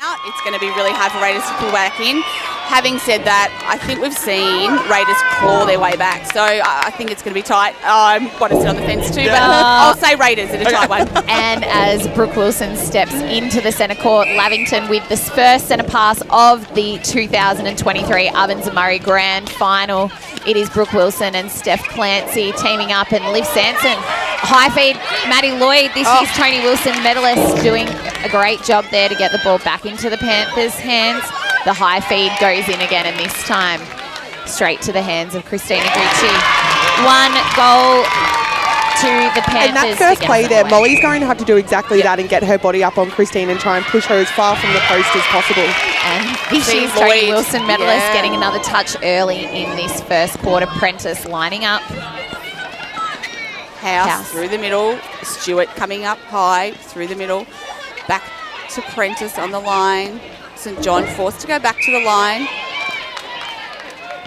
It's going to be really hard for Raiders to pull back in. Having said that, I think we've seen Raiders claw their way back, so I think it's going to be tight. I want to sit on the fence too, but I'll say Raiders in a tight one. And as Brooke Wilson steps into the centre court, Lavington with the first centre pass of the 2023 Ovens and Murray Grand Final. It is Brooke Wilson and Steph Clancy teaming up, and Liv Sanson. High feed, Maddie Lloyd, this year's Tony Wilson medalist, doing a great job there to get the ball back into the Panthers' hands. The high feed goes in again, and this time straight to the hands of Christina Gucci. 1 goal to the Panthers. And that first play there, Molly's going to have to do exactly that and get her body up on Christine and try and push her as far from the post as possible. And this year's Tony Wilson medalist getting another touch early in this first quarter. Prentice lining up. House through the middle. Stewart coming up high through the middle. Back to Prentice on the line. St John forced to go back to the line.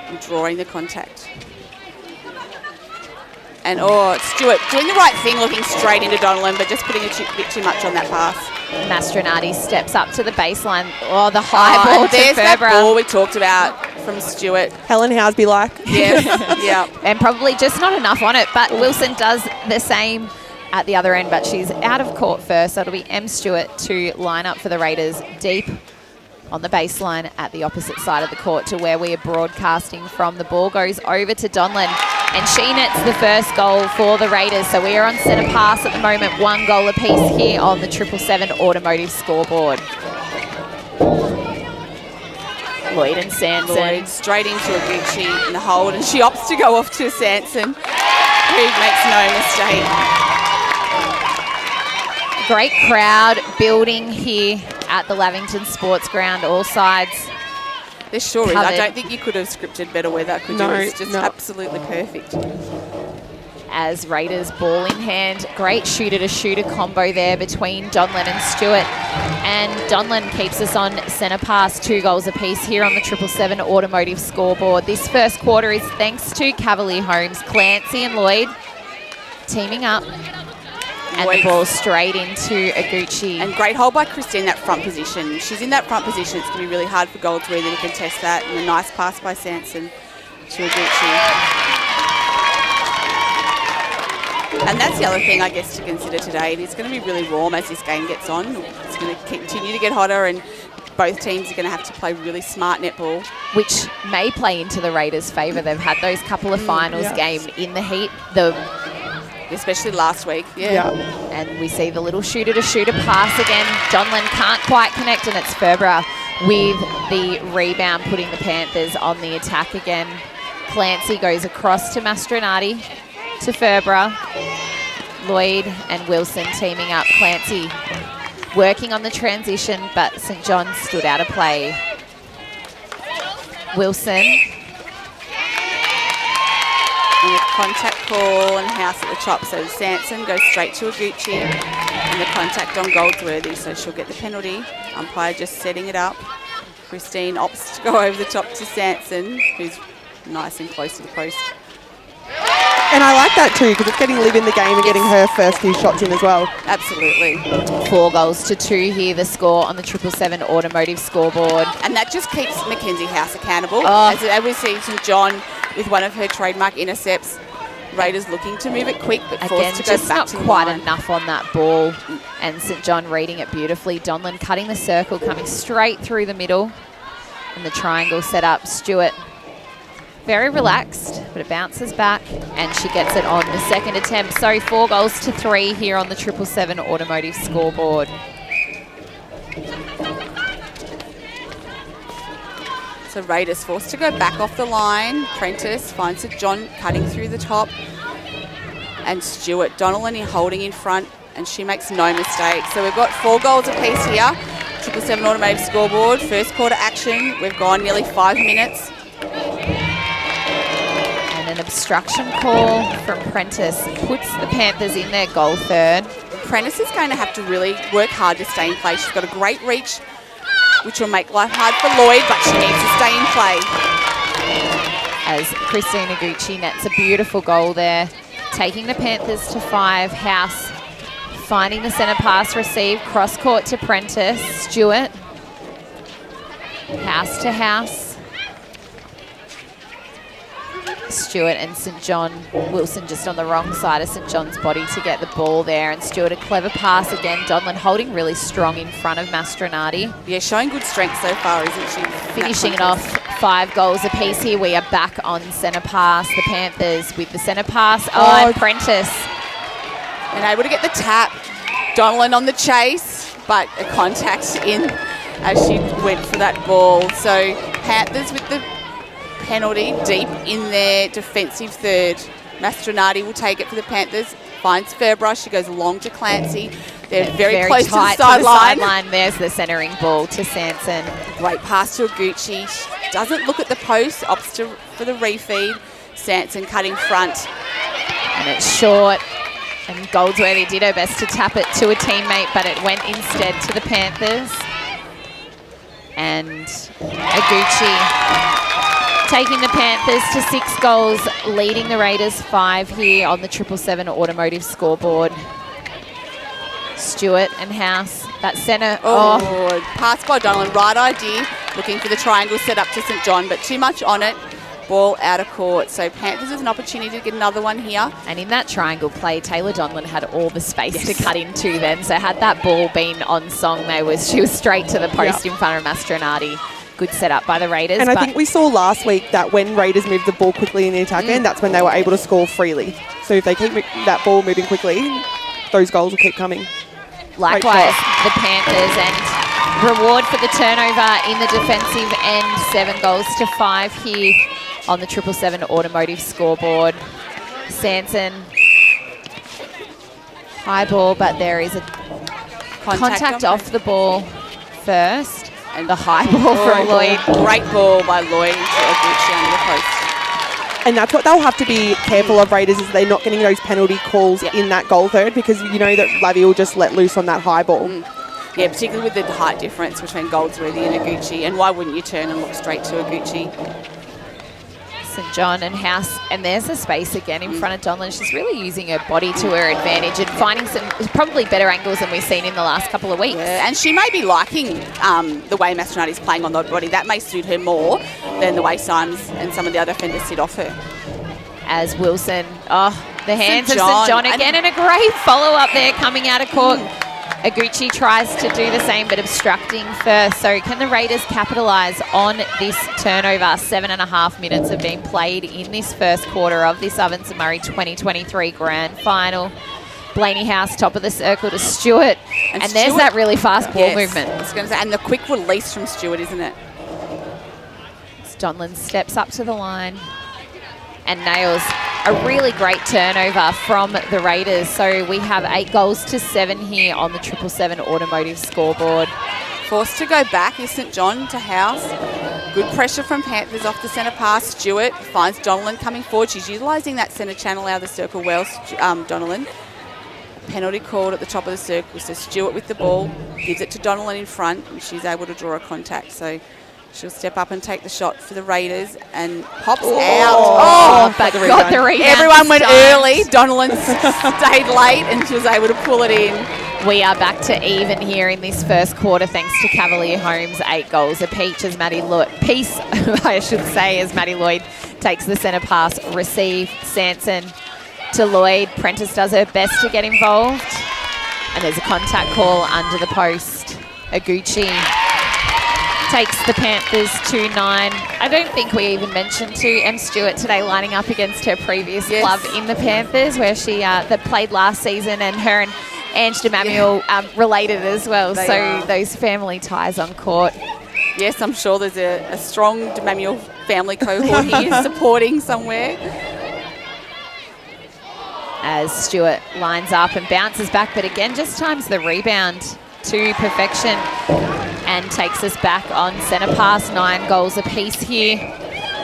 And drawing the contact. And Stewart doing the right thing, looking straight into Donnellan, but just putting a bit too much on that pass. Mastronati steps up to the baseline. Oh, the high ball to there's that Ferber. ball we talked about from Stewart. Helen Housby like. Yes, yeah. And probably just not enough on it, but Wilson does the same at the other end, but she's out of court first. So it'll be M. Stewart to line up for the Raiders deep on the baseline at the opposite side of the court to where we are broadcasting from. The ball goes over to Donlan, and she nets the first goal for the Raiders. So we are on centre pass at the moment, 1 goal apiece here on the 777 Automotive scoreboard. Lloyd and Sanson. Lloyd straight into Aguchi in the hold, and she opts to go off to Sanson, who makes no mistake. Great crowd building here at the Lavington Sports Ground, all sides. There sure is. Covered. I don't think you could have scripted better weather, could you? It's just absolutely perfect. As Raiders ball in hand, great shooter-to-shooter combo there between Donlan and Stewart. And Donlan keeps us on centre pass, 2 goals apiece here on the 777 Automotive scoreboard. This first quarter is thanks to Cavalier Homes, Clancy and Lloyd teaming up. And the ball straight into Aguchi. And great hold by Christine in that front position. She's in that front position. It's going to be really hard for Goldsworthy to contest that. And a nice pass by Sanson to Aguchi. And that's the other thing, I guess, to consider today. It's going to be really warm as this game gets on. It's going to continue to get hotter, and both teams are going to have to play really smart netball. Which may play into the Raiders' favour. They've had those couple of finals game in the heat. Especially last week, And we see the little shooter-to-shooter pass again. Donlan can't quite connect, and it's Ferber with the rebound, putting the Panthers on the attack again. Clancy goes across to Mastronati, to Ferber. Lloyd and Wilson teaming up. Clancy working on the transition, but St John stood out of play. Wilson. And a contact call and House at the top. So Sanson goes straight to Aguchi, and the contact on Goldsworthy, so she'll get the penalty. Umpire just setting it up. Christine opts to go over the top to Sanson, who's nice and close to the post. And I like that too, because it's getting Liv in the game and getting her first few shots in as well. Absolutely. 4 goals to 2 here, the score on the 777 Automotive scoreboard. And that just keeps Mackenzie House accountable. As we see St John with one of her trademark intercepts. Raiders looking to move it quick, but forced to go just back not to the quite line. enough on that ball. And St John reading it beautifully. Donlan cutting the circle, coming straight through the middle. And the triangle set up. Stewart very relaxed, but it bounces back, and she gets it on the second attempt. So 4 goals to 3 here on the 777 Automotive scoreboard. So Raiders forced to go back off the line. Prentice finds St John cutting through the top. And Stewart, Donnellan holding in front, and she makes no mistake. So we've got 4 goals apiece here. 777 Automotive scoreboard. First quarter action. We've gone nearly 5 minutes. An obstruction call from Prentice puts the Panthers in their goal third. Prentice is going to have to really work hard to stay in play. She's got a great reach, which will make life hard for Lloyd, but she needs to stay in play. As Christina Gucci nets a beautiful goal there, taking the Panthers to 5. House finding the centre pass, receive, cross court to Prentice. Stewart House to house. Stewart and St John. Wilson just on the wrong side of St John's body to get the ball there. And Stewart, a clever pass again. Donlan holding really strong in front of Mastronardi. Yeah, showing good strength so far, isn't she? Finishing it off 5 goals apiece here. We are back on centre pass. The Panthers with the centre pass. Oh, and Prentice. And able to get the tap. Donlan on the chase, but a contact in as she went for that ball. So Panthers with the penalty deep in their defensive third. Mastronardi will take it for the Panthers. Finds Fairbrush. She goes long to Clancy. They're very close to the sideline. There's the centering ball to Sanson. Great pass to Aguchi. She doesn't look at the post. Opts for the refeed. Sanson cutting front. And it's short. And Goldsworthy did her best to tap it to a teammate, but it went instead to the Panthers. And Aguchi taking the Panthers to 6 goals, leading the Raiders 5 here on the 777 automotive scoreboard. Stewart and House, that centre. Oh, pass by Donlan, right idea. Looking for the triangle set up to St John, but too much on it. Ball out of court. So Panthers has an opportunity to get another one here. And in that triangle play, Taylor Donlan had all the space to cut into then. So had that ball been on song, she was straight to the post in front of Mastronardi. Good setup by the Raiders. And I think we saw last week that when Raiders moved the ball quickly in the attack end, that's when they were able to score freely. So if they keep that ball moving quickly, those goals will keep coming. Likewise, the Panthers, and reward for the turnover in the defensive end, 7 goals to 5 here on the 777 automotive scoreboard. Sanson, high ball, but there is a contact off the ball first. And the high ball from Lloyd. Great ball by Lloyd to Aguchi under the post. And that's what they'll have to be careful of, Raiders, is they're not getting those penalty calls in that goal third, because you know that Lavie will just let loose on that high ball. Yeah, particularly with the height difference between Goldsworthy and Aguchi. And why wouldn't you turn and look straight to Aguchi? St John and House, and there's the space again in front of Donlan. She's really using her body to her advantage and finding some probably better angles than we've seen in the last couple of weeks. Yeah, and she may be liking the way Mastronardi's playing on the body. That may suit her more than the way Symes and some of the other defenders sit off her. As Wilson, the hands of St John again, and a great follow-up there coming out of court. Aguchi tries to do the same, but obstructing first. So can the Raiders capitalise on this turnover? 7.5 minutes have been played in this first quarter of this Ovens and Murray 2023 Grand Final. Blaney House, top of the circle to Stewart. And there's that really fast ball movement. I was going to say, and the quick release from Stewart, isn't it? Donlan steps up to the line and nails a really great turnover from the Raiders. So we have 8 goals to 7 here on the 777 automotive scoreboard. Forced to go back is St John to House. Good pressure from Panthers off the centre pass. Stewart finds Donlan coming forward. She's utilising that centre channel out of the circle well, Donlan. Penalty called at the top of the circle. So Stewart with the ball, gives it to Donlan in front, and she's able to draw a contact. So she'll step up and take the shot for the Raiders and pops out. But got the rebound. Everyone went early. Donlan stayed late and she was able to pull it in. We are back to even here in this first quarter thanks to Cavalier Homes. 8 goals apiece as Maddie Lloyd takes the centre pass. Receive Sanson to Lloyd. Prentice does her best to get involved. And there's a contact call under the post. Aguchi takes the Panthers 2-9. I don't think we even mentioned to Em Stewart today lining up against her previous club in the Panthers, where she that played last season, and her and Ange DeManuel related as well. Those family ties on court. Yes, I'm sure there's a strong DeManuel family cohort here supporting somewhere. As Stewart lines up and bounces back, but again just times the rebound to perfection and takes us back on centre pass. 9 goals apiece here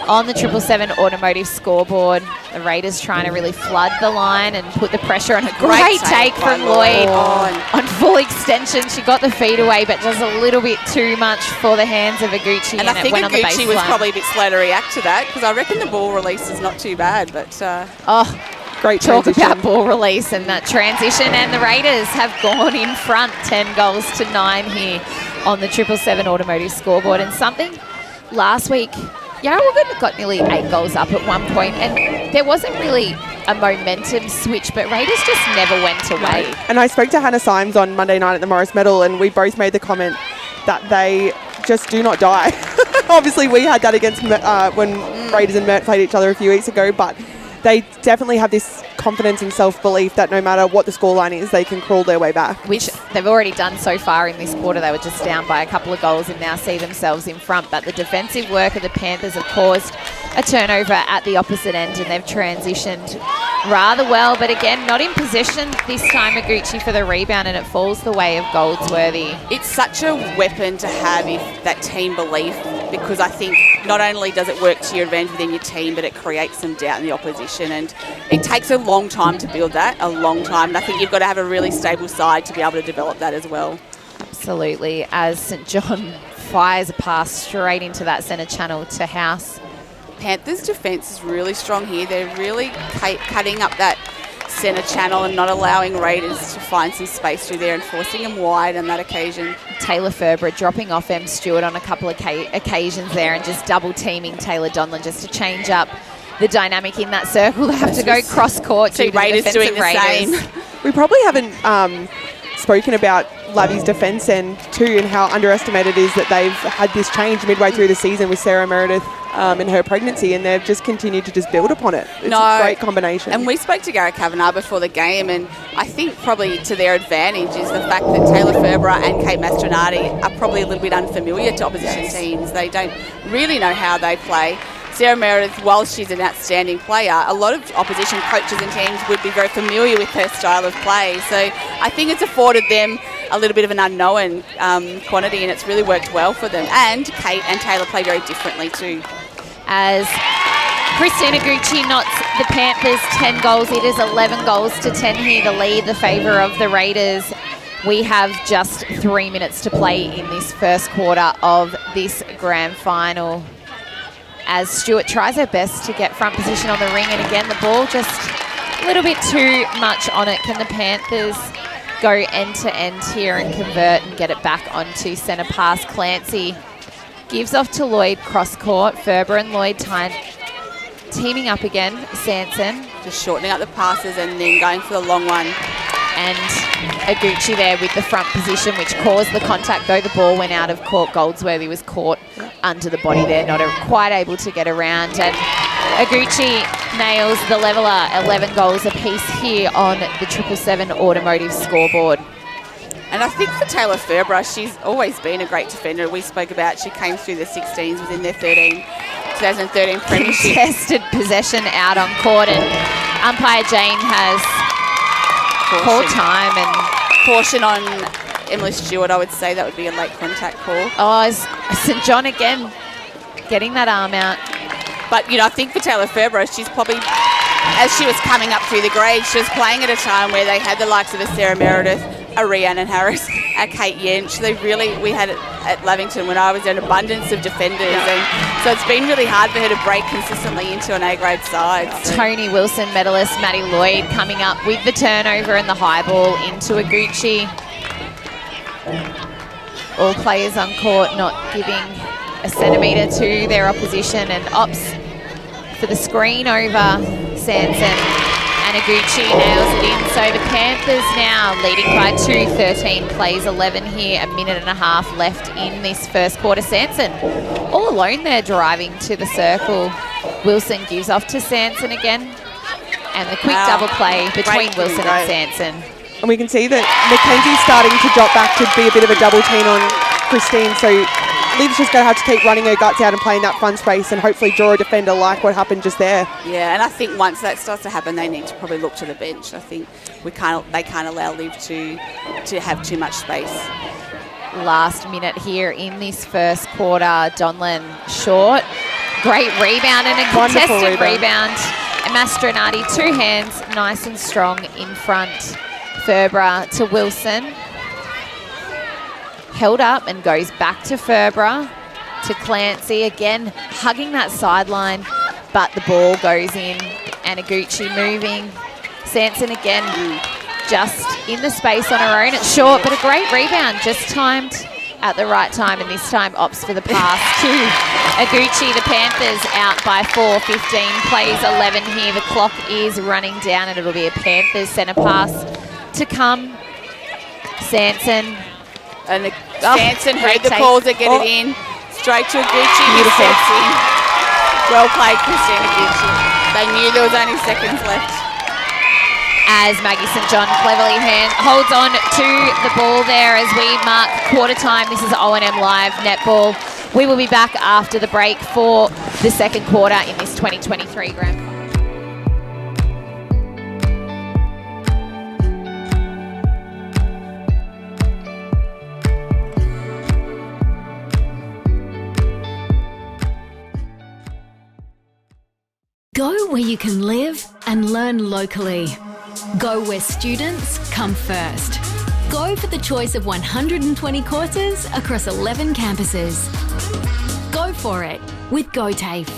on the 777 automotive scoreboard. The Raiders trying to really flood the line and put the pressure on. A great take from Lloyd on full extension. She got the feed away, but just a little bit too much for the hands of Aguchi. And I think Aguchi was probably a bit slow to react to that, because I reckon the ball release is not too bad. But great talk transition. about ball release and that transition, and the Raiders have gone in front 10 goals to 9 here on the 777 Automotive scoreboard. And something last week, Yarrawonga got nearly 8 goals up at one point, and there wasn't really a momentum switch, but Raiders just never went away. And I spoke to Hannah Symes on Monday night at the Morris Medal, and we both made the comment that they just do not die. Obviously, we had that against when Raiders and Mert played each other a few weeks ago, but they definitely have this confidence and self-belief that no matter what the scoreline is, they can crawl their way back. Which they've already done so far in this quarter. They were just down by a couple of goals and now see themselves in front. But the defensive work of the Panthers have caused a turnover at the opposite end, and they've transitioned rather well. But again, not in possession this time. Aguchi for the rebound, and it falls the way of Goldsworthy. It's such a weapon to have, if that team belief, because I think not only does it work to your advantage within your team, but it creates some doubt in the opposition. And it takes a long time to build that, a long time. And I think you've got to have a really stable side to be able to develop that as well. Absolutely, as St John fires a pass straight into that centre channel to House. Panthers' defence is really strong here. They're really cutting up that centre channel and not allowing Raiders to find some space through there and forcing them wide on that occasion. Taylor Ferber dropping off M. Stewart on a couple of occasions there and just double teaming Taylor Donlan just to change up the dynamic in that circle. They have to go cross court to Raiders doing the same. We probably haven't spoken about Lavi's defence end too, and how underestimated it is that they've had this change midway through the season with Sarah Meredith in her pregnancy, and they've just continued to just build upon it. It's a great combination. And we spoke to Gareth Kavanagh before the game, and I think probably to their advantage is the fact that Taylor Ferber and Kate Mastronardi are probably a little bit unfamiliar to opposition teams. They don't really know how they play. Sarah Meredith, while she's an outstanding player, a lot of opposition coaches and teams would be very familiar with her style of play. So I think it's afforded them a little bit of an unknown quantity, and it's really worked well for them. And Kate and Taylor play very differently too. As Christina Gucci knots the Panthers 10 goals. It is 11 goals to 10 here to lead the favour of the Raiders. We have just 3 minutes to play in this first quarter of this grand final, as Stewart tries her best to get front position on the ring, and again the ball just a little bit too much on it. Can the Panthers go end to end here and convert and get it back onto centre pass? Clancy gives off to Lloyd cross court. Ferber and Lloyd teaming up again. Sanson just shortening up the passes and then going for the long one. And Aguchi there with the front position, which caused the contact, though the ball went out of court. Goldsworthy was caught under the body there, not quite able to get around. And Aguchi nails the leveller. 11 goals apiece here on the 777 Automotive scoreboard. And I think for Taylor Ferber, she's always been a great defender. We spoke about she came through the 16s within their 2013 premiership. Contested possession out on court, and umpire Jane has call time and caution on Emily Stewart. I would say that would be a late contact call. Oh, St John again getting that arm out. But, I think for Taylor Ferber, she's probably, as she was coming up through the grades, she was playing at a time where they had the likes of a Sarah Meredith, a Rhiannon Harris, a Kate Yench. We had at Lavington when I was there an abundance of defenders, and so it's been really hard for her to break consistently into an A-grade side. So. Tony Wilson medalist Maddie Lloyd coming up with the turnover and the high ball into Aguchi. All players on court not giving a centimetre to their opposition, and opts for the screen over Sanson. And Aguchi nails it in. So the Panthers now leading by 2, 13 plays 11 here, a minute and a half left in this first quarter. Sanson all alone there driving to the circle. Wilson gives off to Sanson again. And the quick double play between Wilson and Sanson. And we can see that Mackenzie's starting to drop back to be a bit of a double team on Christine. So Liv's just going to have to keep running her guts out and playing that front space and hopefully draw a defender like what happened just there. Yeah, and I think once that starts to happen, they need to probably look to the bench. I think they can't allow Liv to have too much space. Last minute here in this first quarter. Donlan short. Great rebound and a contested rebound. And Mastronardi, 2 hands, nice and strong in front. Ferber to Wilson. Held up and goes back to Ferber, to Clancy, again hugging that sideline, but the ball goes in, and Aguchi moving. Sanson again just in the space on her own. It's short, but a great rebound, just timed at the right time, and this time opts for the pass to Aguchi. The Panthers out by 4:15. Plays 11 here. The clock is running down, and it'll be a Panthers centre pass to come. Sanson. And Sanson heard the calls to get it in. Straight to Aguchi. Beautiful. He steps in. Well played, Christine Aguchi. They knew there was only seconds left. As Maggie St John cleverly holds on to the ball there as we mark quarter time. This is OMFNL Live Netball. We will be back after the break for the second quarter in this 2023 Grand Final. Go where you can live and learn locally. Go where students come first. Go for the choice of 120 courses across 11 campuses. Go for it with GoTAFE.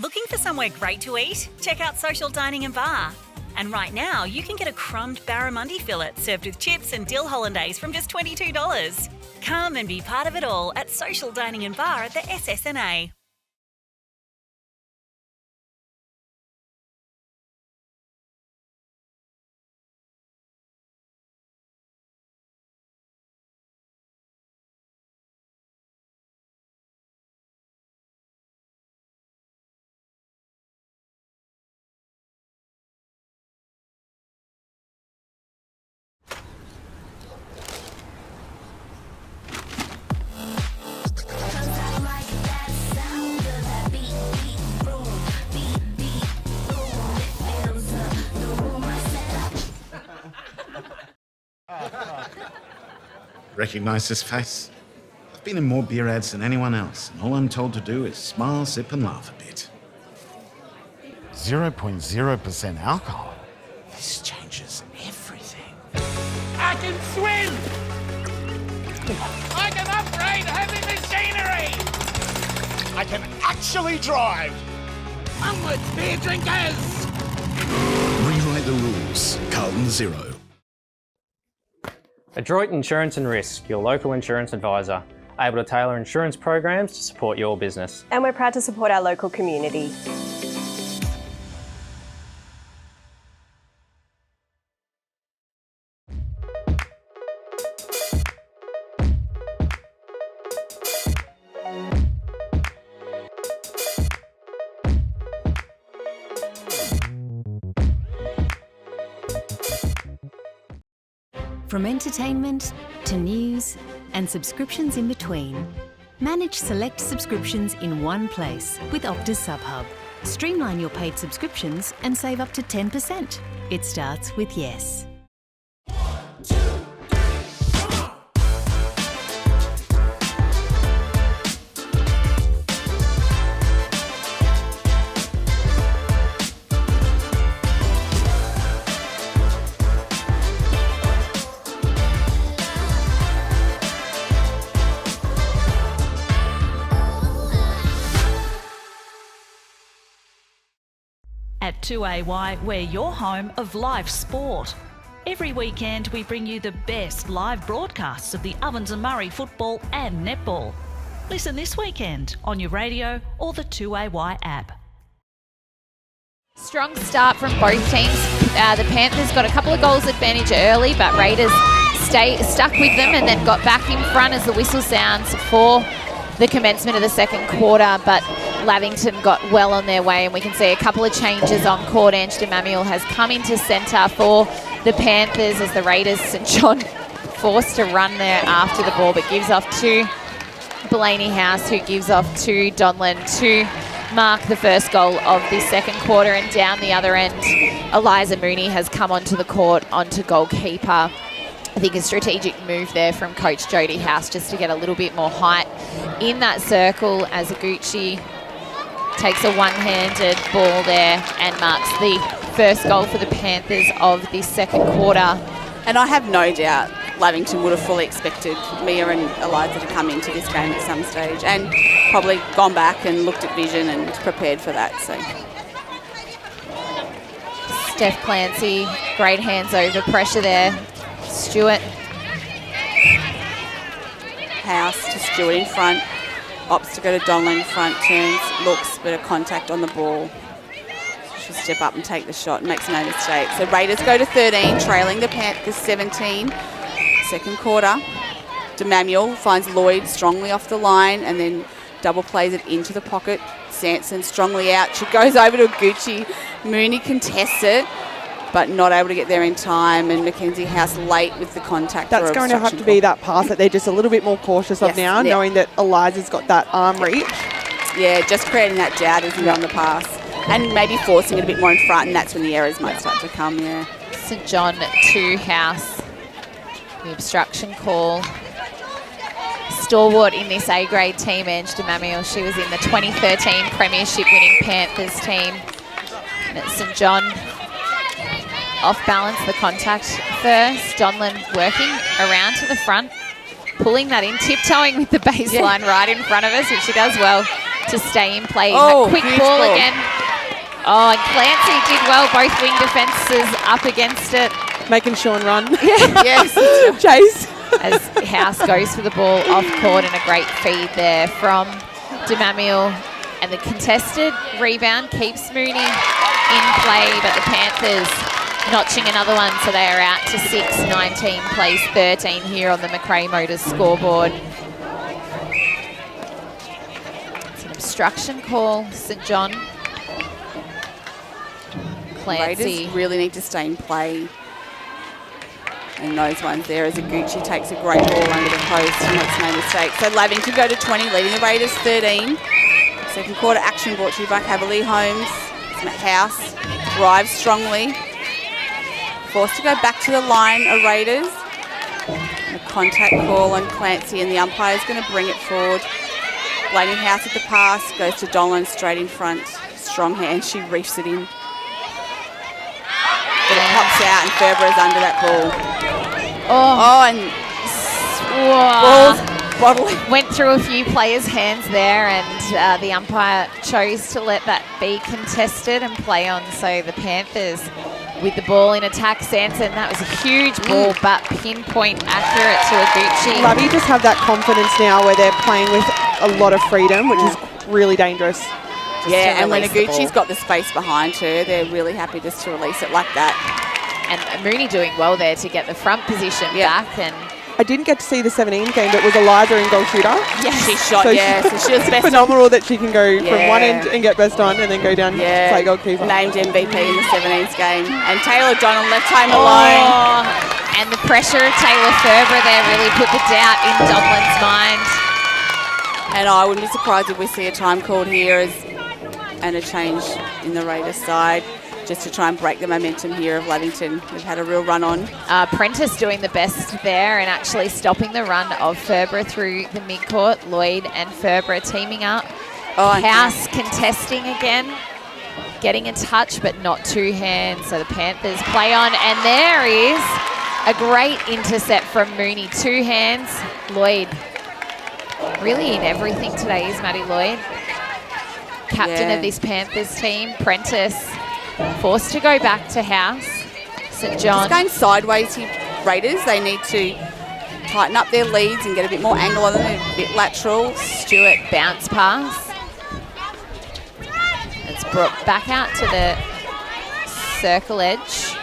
Looking for somewhere great to eat? Check out Social Dining and Bar. And right now, you can get a crumbed barramundi fillet served with chips and dill hollandaise from just $22. Come and be part of it all at Social Dining and Bar at the SSNA. Recognise this face? I've been in more beer ads than anyone else, and all I'm told to do is smile, sip and laugh a bit. 0.0% alcohol. This changes everything. I can swim! I can upgrade heavy machinery! I can actually drive! Onwards, beer drinkers! Rewrite the rules. Carlton Zero. Adroit Insurance and Risk, your local insurance advisor, able to tailor insurance programs to support your business. And we're proud to support our local community. From entertainment to news and subscriptions in between, manage select subscriptions in one place with Optus SubHub. Streamline your paid subscriptions and save up to 10%. It starts with yes. At 2AY, we're your home of live sport. Every weekend we bring you the best live broadcasts of the Ovens and Murray football and netball. Listen this weekend on your radio or the 2AY app. Strong start from both teams. The Panthers got a couple of goals advantage early, but Raiders stuck with them and then got back in front as the whistle sounds for the commencement of the second quarter, but Lavington got well on their way, and we can see a couple of changes on court. Angela Manuel has come into centre for the Panthers as the Raiders. St John forced to run there after the ball, but gives off to Blaney House, who gives off to Donlan to mark the first goal of the second quarter. And down the other end, Eliza Mooney has come onto the court, onto goalkeeper. I think a strategic move there from Coach Jody House just to get a little bit more height in that circle as Aguchi takes a one-handed ball there and marks the first goal for the Panthers of this second quarter. And I have no doubt Lavington would have fully expected Mia and Eliza to come into this game at some stage and probably gone back and looked at vision and prepared for that. So Steph Clancy, great hands over pressure there. Stewart House to Stewart in front. Opts to go to Donlan in front. Turns, looks, bit of contact on the ball. She'll step up and take the shot and makes no mistake. So Raiders go to 13, trailing the Panthers 17. Second quarter. DeManuel finds Lloyd strongly off the line and then double plays it into the pocket. Sanson strongly out. She goes over to Gucci. Mooney contests it, but not able to get there in time. And Mackenzie House late with the contact. That's going to have to be that pass that they're just a little bit more cautious of now, knowing that Eliza's got that arm reach. Yeah, just creating that doubt, isn't it, on the pass. And maybe forcing it a bit more in front, and that's when the errors might start to come, St John to House. The obstruction call. Stalwart in this A-grade team, Ange DeMamil. She was in the 2013 Premiership winning Panthers team. And it's St John off balance, the contact first. Donlan working around to the front, pulling that in, tiptoeing with the baseline right in front of us, which she does well to stay in play. That quick ball again. Oh, and Clancy did well, both wing defences up against it. Making Sean run. Yes. Chase. As House goes for the ball off court, and a great feed there from DeMamil. And the contested rebound keeps Mooney in play, but the Panthers notching another one, so they are out to 6. 19 plays 13 here on the McRae Motors scoreboard. It's an obstruction call, St John. Clancy. Raiders really need to stay in play. And those ones there as Gucci takes a great ball under the post and makes no mistake. So Lavington go to 20, leading the Raiders 13. Second quarter action brought to you by Cavalier Homes. House drives strongly. Forced to go back to the line of Raiders. And a contact call on Clancy, and the umpire is going to bring it forward. Blaney House at the pass, goes to Donlan straight in front. Strong hand, she reefs it in. But it pops out and Ferber is under that ball. And balls bottling. Went through a few players' hands there, and the umpire chose to let that be contested and play on. So the Panthers with the ball in attack. Sanson, that was a huge ball, but pinpoint accurate to Gucci. Lovey just have that confidence now where they're playing with a lot of freedom, which is really dangerous. And when Aguchi's got the space behind her, they're really happy just to release it like that. And Mooney doing well there to get the front position back. And I didn't get to see the 17 game, but was Eliza in goal shooter? Yes, she shot, so she was best phenomenal that she can go from one end and get best on and then go down to play goalkeeper. Named MVP in the 17s game. And Taylor Donald left home alone. And the pressure of Taylor Ferber there really put the doubt in Donlan's mind. And I wouldn't be surprised if we see a time called here and a change in the Raiders side, just to try and break the momentum here of Lavington. They've had a real run on. Prentice doing the best there and actually stopping the run of Ferber through the midcourt. Lloyd and Ferber teaming up. House contesting again, getting a touch but not two hands. So the Panthers play on, and there is a great intercept from Mooney. Two hands. Lloyd really in everything today is Maddie Lloyd. Captain of this Panthers team. Prentice forced to go back to House. St John. Just going sideways here, Raiders. They need to tighten up their leads and get a bit more angle on them, a bit lateral. Stewart bounce pass. It's brought back out to the circle edge,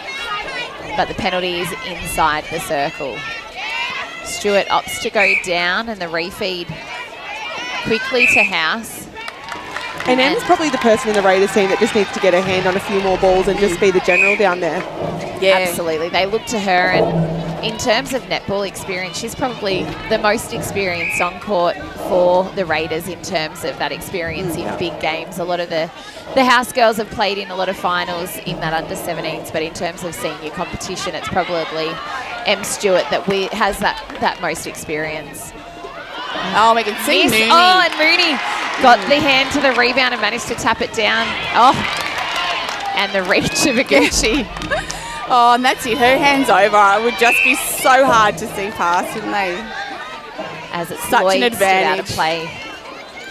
but the penalty is inside the circle. Stewart opts to go down, and the refeed quickly to House. And Em's probably the person in the Raiders team that just needs to get her hand on a few more balls and just be the general down there. Yeah, absolutely. They look to her, and in terms of netball experience, she's probably the most experienced on court for the Raiders in terms of that experience in big games. A lot of the house girls have played in a lot of finals in that under-17s, but in terms of senior competition, it's probably Em Stewart that has that most experience. Oh, we can see Mooney. Oh, and Mooney got the hand to the rebound and managed to tap it down. Oh, and the reach of Aguchi. Oh, and that's it. Her hand's over. It would just be so hard to see past, wouldn't they? As it's such an advantage. Out of play.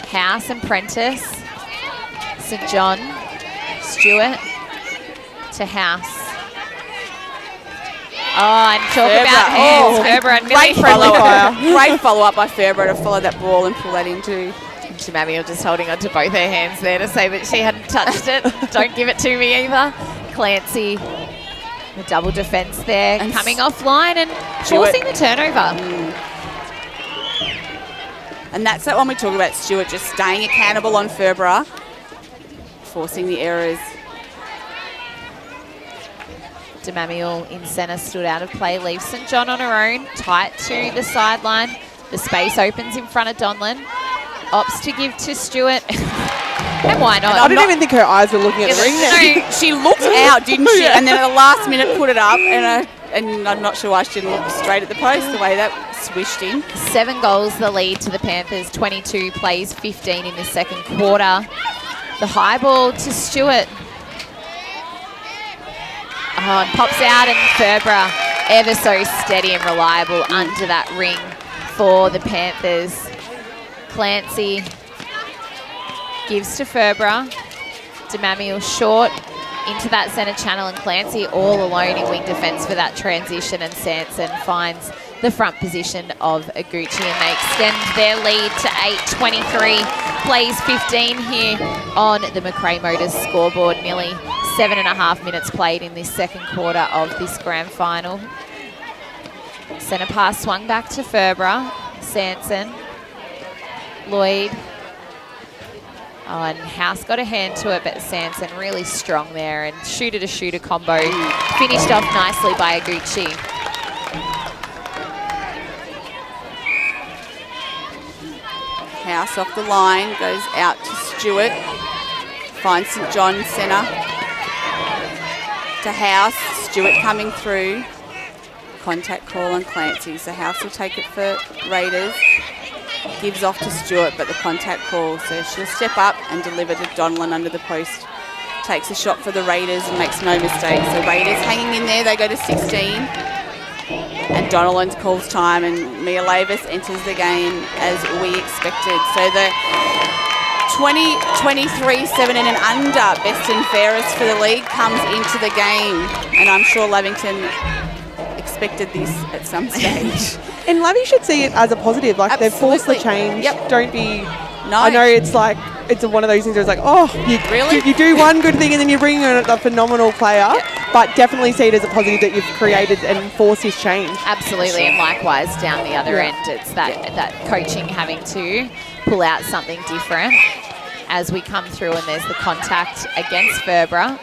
House and Prentice. St John. Stewart to House. Oh, and talk about hands, Ferber and Millie. Great follow-up by Ferber to follow that ball and pull that into. Jemamiel just holding on to both her hands there to say that she hadn't touched it. Don't give it to me either. Clancy, the double defence there, and coming offline and forcing the turnover. And that's that one we talk about, Stewart just staying accountable on Ferber, forcing the errors. Jemamiel in centre, stood out of play, leaves St John on her own, tight to the sideline. The space opens in front of Donlan. Opts to give to Stewart. And why not? I didn't even think her eyes were looking at the ring there. No, she looked out, didn't she? And then at the last minute put it up, and I'm not sure why she didn't look straight at the post, the way that swished in. 7 goals the lead to the Panthers, 22 plays, 15 in the second quarter. The high ball to Stewart. Oh, and pops out, and Ferber ever so steady and reliable under that ring for the Panthers. Clancy gives to Ferber. Jemamiel short into that centre channel, and Clancy all alone in wing defence for that transition, and Sanson finds the front position of Aguchi, and they extend their lead to 8:23 plays 15 here on the McRae Motors scoreboard. Nearly 7.5 minutes played in this second quarter of this grand final. Centre pass swung back to Ferber. Sanson. Lloyd. Oh, and House got a hand to it, but Sanson really strong there, and shooter-to-shooter combo finished off nicely by Aguchi. House off the line, goes out to Stewart, finds St John centre. To House, Stewart coming through. Contact call on Clancy, so House will take it for Raiders. Gives off to Stewart, but the contact call, so she'll step up and deliver to Donlan under the post. Takes a shot for the Raiders and makes no mistake. So Raiders hanging in there, they go to 16. And Donlan calls time, and Mia Lavis enters the game as we expected. So the 20-23, 7 and under, best and fairest for the league, comes into the game. And I'm sure Lavington expected this at some stage. And Lavi should see it as a positive. Like, they've forced the change. Yep. Don't be... No. I know it's like, it's one of those things where it's like, oh, you do one good thing and then you bring in a phenomenal player. Yep. But definitely see it as a positive that you've created and forced this change. Absolutely, and likewise down the other end, it's that coaching having to pull out something different as we come through, and there's the contact against Ferber.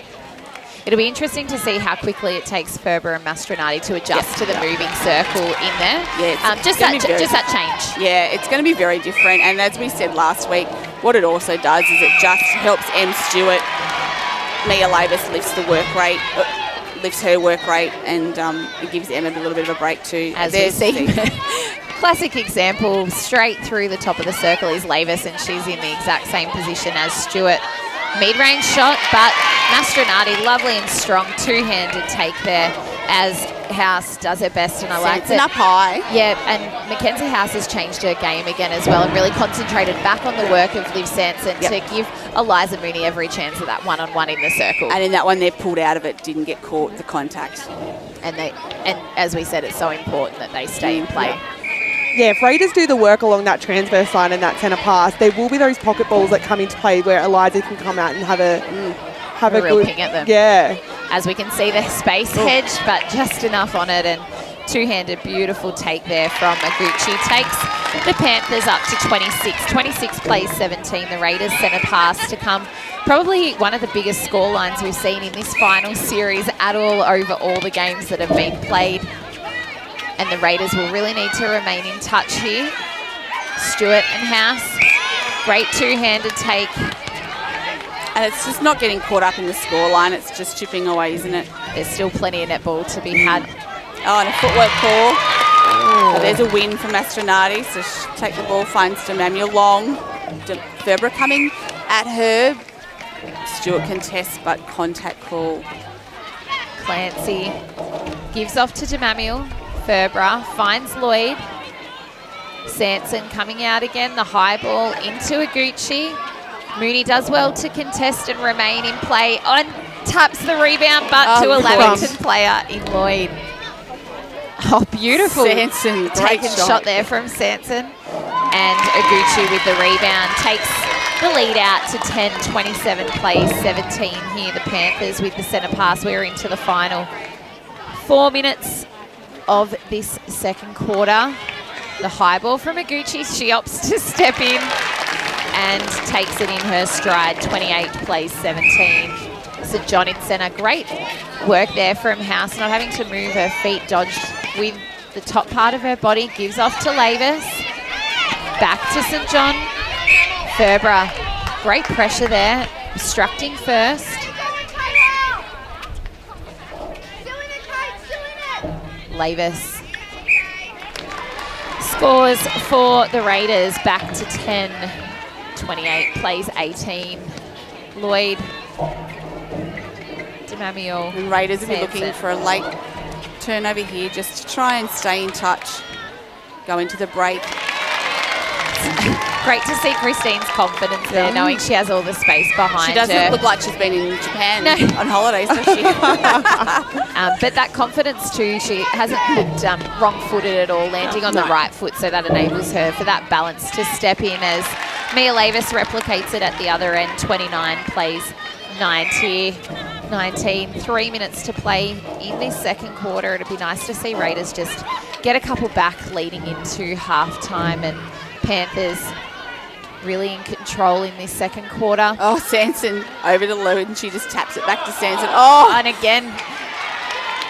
It'll be interesting to see how quickly it takes Ferber and Mastronardi to adjust to the moving circle in there. Yeah, just that change. Yeah, it's going to be very different. And as we said last week, what it also does is it just helps Em Stewart. Mia Lavis lifts her work rate, and it gives Emma a little bit of a break too. As we see. Classic example, straight through the top of the circle is Lavis, and she's in the exact same position as Stewart. Mid-range shot, but Mastronardi, lovely and strong, two-handed take there as House does her best, and I liked it. Up high. Yeah, and Mackenzie House has changed her game again as well, and really concentrated back on the work of Liv Sanson to give Eliza Mooney every chance of that one-on-one in the circle. And in that one, they're pulled out of it, didn't get caught, the contact. And as we said, it's so important that they stay in play. Yeah, if Raiders do the work along that transverse line and that centre pass, there will be those pocket balls that come into play where Eliza can come out and have a real good ping at them. Yeah. As we can see, the space hedged, but just enough on it, and two-handed beautiful take there from Aguchi. Takes the Panthers up to 26. 26 plays 17. The Raiders centre pass to come. Probably one of the biggest score lines we've seen in this final series at all over all the games that have been played. And the Raiders will really need to remain in touch here. Stewart and House, great two-handed take. And it's just not getting caught up in the scoreline, it's just chipping away, isn't it? There's still plenty of netball to be had. Oh, and a footwork call. So there's a win for Mastronardi, so she'll take the ball, finds Jemamiel long. Ferber coming at her. Stewart contests, but contact call. Clancy gives off to Jemamiel. Ferber finds Lloyd. Sanson coming out again, the high ball into Aguchi. Mooney does well to contest and remain in play. On taps the rebound, but to a Lavington player in Lloyd. Oh, beautiful. Sanson, great taken shot there from Sanson. And Oguchi with the rebound takes the lead out to 10, 27 plays, 17 here. The Panthers with the centre pass. We're into the final 4 minutes of this second quarter. The high ball from Oguchi. She opts to step in and takes it in her stride. 28 plays, 17. St John in centre. Great work there from House, not having to move her feet, dodged with the top part of her body, gives off to Lavis. Back to St John. Ferbra, great pressure there, obstructing first. Lavis scores for the Raiders, back to 10. 28 plays 18. Lloyd. Demamiel. And Raiders will be looking for a late turnover here just to try and stay in touch, go into the break. Great to see Christine's confidence there, knowing she has all the space behind her. She doesn't look like she's been in Japan on holidays, does she? But that confidence too, she hasn't looked wrong-footed at all, landing on the right foot, so that enables her for that balance to step in as Mia Lavis replicates it at the other end. 29 plays 19. 3 minutes to play in this second quarter. It'd be nice to see Raiders just get a couple back leading into halftime, and Panthers really in control in this second quarter. Oh, Sanson over to Lou, and she just taps it back to Sanson. Oh, and again,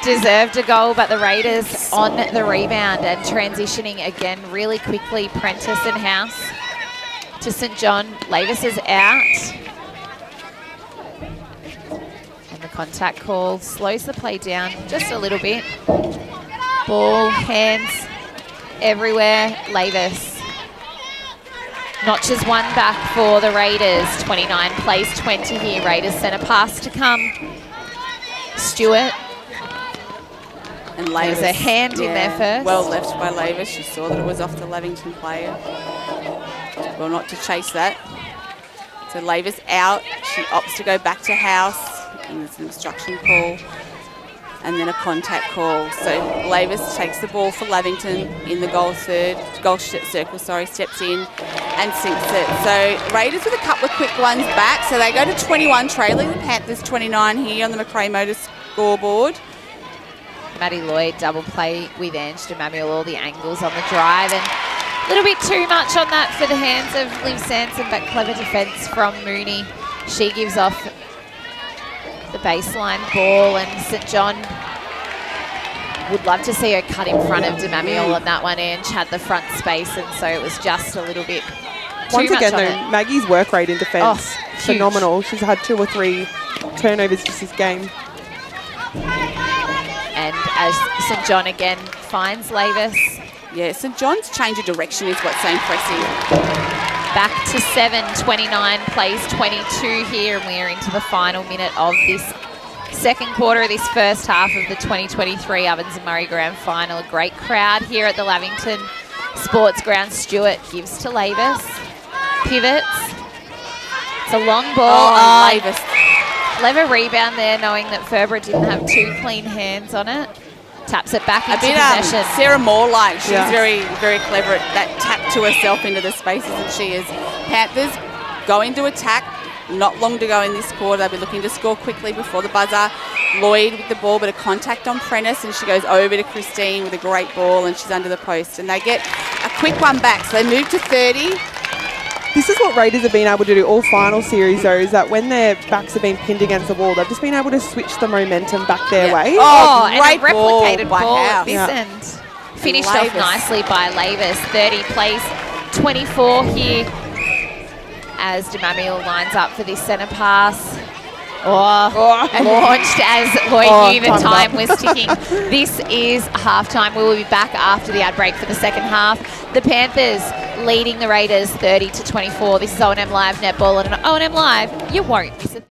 deserved a goal, but the Raiders on the rebound and transitioning again really quickly. Prentice and House to St John. Lavis is out. And the contact call slows the play down just a little bit. Ball, hands everywhere. Lavis notches one back for the Raiders. 29 plays 20 here. Raiders centre pass to come. Stewart. And Lavis, there's a hand in there first. Well left by Lavis. She saw that it was off the Lavington player. Well, not to chase that. So Lavis out. She opts to go back to House. And there's an obstruction call. And then a contact call. So Lavis takes the ball for Lavington in the goal circle, steps in and sinks it. So Raiders with a couple of quick ones back. So they go to 21 trailing. The Panthers 29 here on the McRae Motor scoreboard. Maddie Lloyd double play with Ange Demamiel, all the angles on the drive, and a little bit too much on that for the hands of Liv Sanson, but clever defence from Mooney. She gives off the baseline ball, and St John would love to see her cut in front of Demamiel on that one. Ange had the front space, and so it was just a little bit too Once much again, on though, it. Maggie's work rate in defence, huge. phenomenal. She's had 2 or 3 turnovers just this game. And as St John again finds Lavis. Yeah, St John's change of direction is what's so impressive. Back to 7, 29 plays 22 here, and we're into the final minute of this second quarter, this first half of the 2023 Ovens and Murray Grand Final. A great crowd here at the Lavington Sports Ground. Stewart gives to Lavis, pivots. It's a long ball. Lavis. Clever rebound there, knowing that Ferbra didn't have 2 clean hands on it. Taps it back into possession. Sarah Moore-like. She's very, very clever at that tap to herself into the spaces that she is. Panthers going to attack. Not long to go in this quarter. They'll be looking to score quickly before the buzzer. Lloyd with the ball, but a contact on Prentice, and she goes over to Christine with a great ball, and she's under the post. And they get a quick one back. So they move to 30. This is what Raiders have been able to do all final series, though, is that when their backs have been pinned against the wall, they've just been able to switch the momentum back their way. Oh, great and a replicated ball at House. this end. Finished off nicely by Lavis. 30 plays 24 here as Demamiel lines up for this centre pass. And launched as Lloyd knew the time was ticking. This is halftime. We will be back after the ad break for the second half. The Panthers leading the Raiders 30-24. This is O&M Live Netball, and on O&M Live, you won't miss it.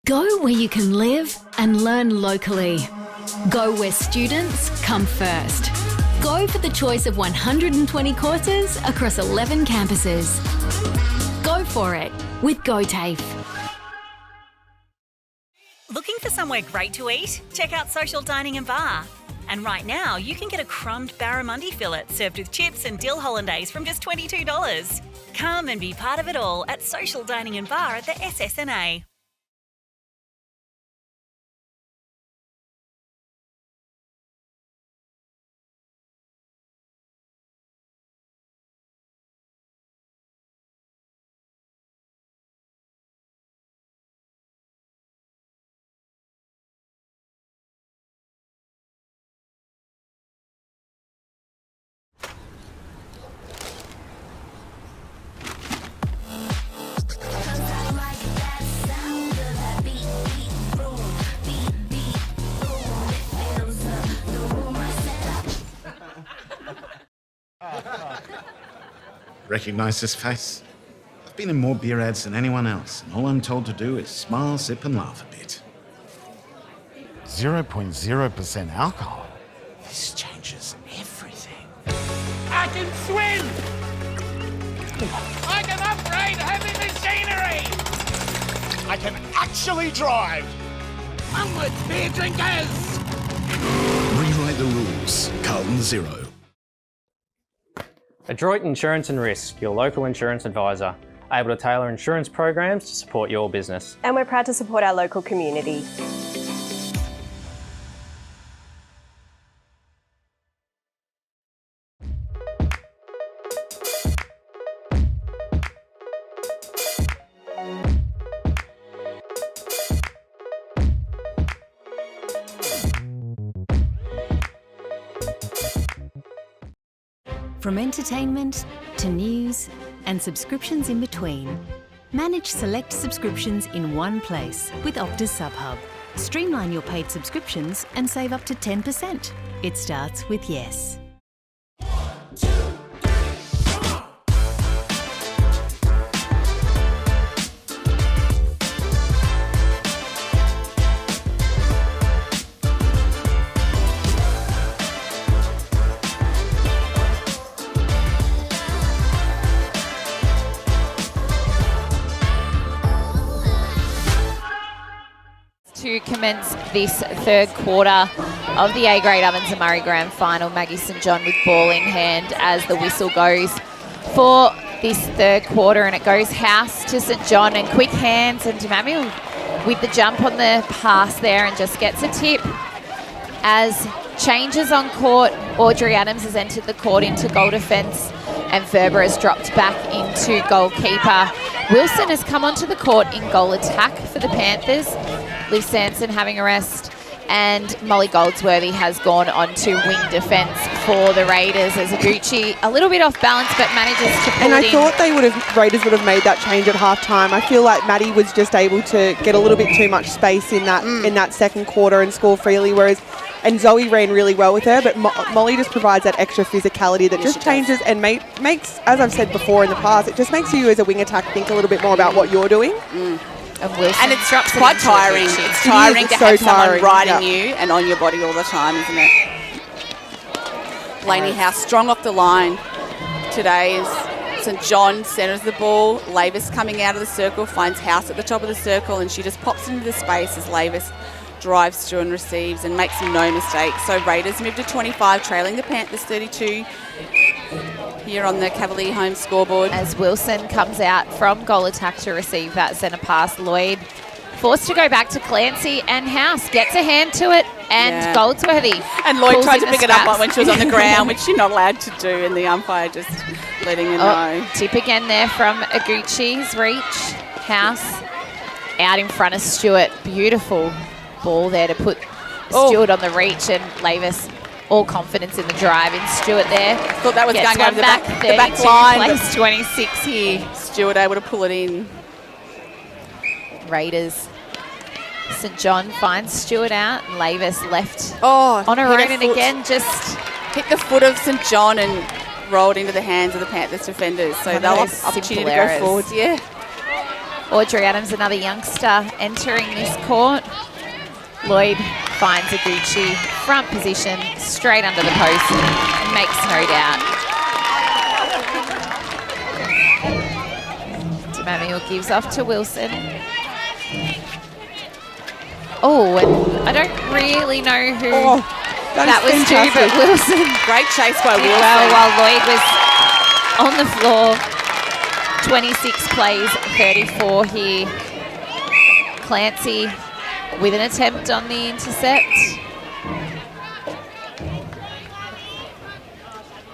Go where you can live and learn locally. Go where students come first. Go for the choice of 120 courses across 11 campuses. Go for it with GoTAFE. Looking for somewhere great to eat? Check out Social Dining and Bar. And right now, you can get a crumbed barramundi fillet served with chips and dill hollandaise from just $22. Come and be part of it all at Social Dining and Bar at the SSNA. Recognise this face? I've been in more beer ads than anyone else, and all I'm told to do is smile, sip and laugh a bit. 0.0% alcohol. This changes everything. I can swim! I can upgrade heavy machinery! I can actually drive! Onwards, beer drinkers! Rewrite the rules. Carlton Zero. Adroit Insurance and Risk, your local insurance advisor, able to tailor insurance programs to support your business. And we're proud to support our local community. From entertainment to news and subscriptions in between, manage select subscriptions in one place with Optus SubHub. Streamline your paid subscriptions and save up to 10%. It starts with yes. To commence this third quarter of the A-grade Ovens and Murray Grand Final. Maggie St John with ball in hand as the whistle goes for this third quarter, and it goes house to St John, and quick hands, and Tamami with the jump on the pass there and just gets a tip. As changes on court, Audrey Adams has entered the court into goal defence and Verba has dropped back into goalkeeper. Wilson has come onto the court in goal attack for the Panthers. Liv Sanson having a rest, and Molly Goldsworthy has gone on to wing defence for the Raiders as Aguchi a little bit off balance but manages to pull and it in. I thought Raiders would have made that change at half time. I feel like Maddie was just able to get a little bit too much space in that second quarter and score freely, and Zoe ran really well with her, but Molly just provides that extra physicality that just changes and makes, as I've said before in the past, it just makes you as a wing attack think a little bit more about what you're doing. And it's quite tiring. It's tiring to have someone riding you and on your body all the time, isn't it? Blaney House strong off the line today is St John centres the ball. Lavis coming out of the circle, finds House at the top of the circle, and she just pops into the space as Lavis drives through and receives and makes no mistakes. So Raiders move to 25, trailing the Panthers 32 here on the Cavalier home scoreboard. As Wilson comes out from goal attack to receive that centre pass, Lloyd forced to go back to Clancy, and House gets a hand to it, and Goldsworthy. And Lloyd tried to pick it up when she was on the ground, which she's not allowed to do, and the umpire just letting her know. Tip again there from Aguchi's reach. House out in front of Stewart. Beautiful ball there to put Stewart on the reach, and Lavis all confidence in the drive in Stewart there. Thought that was Gets going over the back line. Place 26 here. Stewart able to pull it in. Raiders. St John finds Stewart out, and Lavis left on her own, and again just hit the foot of St John and rolled into the hands of the Panthers defenders. So they'll have opportunity to go forward. Yeah. Audrey Adams, another youngster entering this court. Lloyd finds Aguchi front position, straight under the post, makes no doubt. Demamiel gives off to Wilson. Oh, and I don't really know who that was to, but Wilson. Great chase by Wilson. Well, while Lloyd was on the floor. 26 plays, 34 here. Clancy with an attempt on the intercept.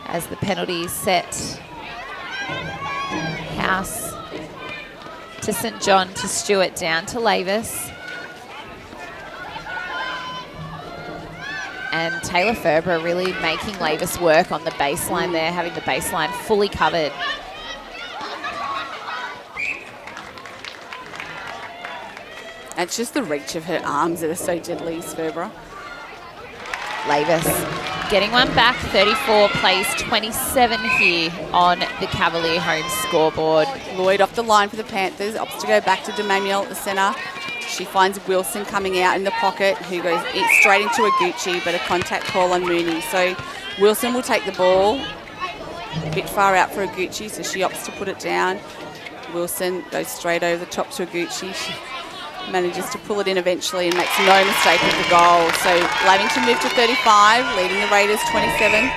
As the penalty set. House to St John, to Stewart, down to Lavis. And Taylor Ferber really making Lavis work on the baseline there, having the baseline fully covered. It's just the reach of her arms that are so deadly, Ferber. Lavis getting one back, 34 plays 27 here on the Cavalier home scoreboard. Lloyd off the line for the Panthers, opts to go back to Demamiel at the centre. She finds Wilson coming out in the pocket, who goes straight into a Gucci, but a contact call on Mooney. So Wilson will take the ball, a bit far out for a Gucci, so she opts to put it down. Wilson goes straight over the top to a Gucci. She manages to pull it in eventually and makes no mistake with the goal. So Lavington moved to 35, leading the Raiders 27.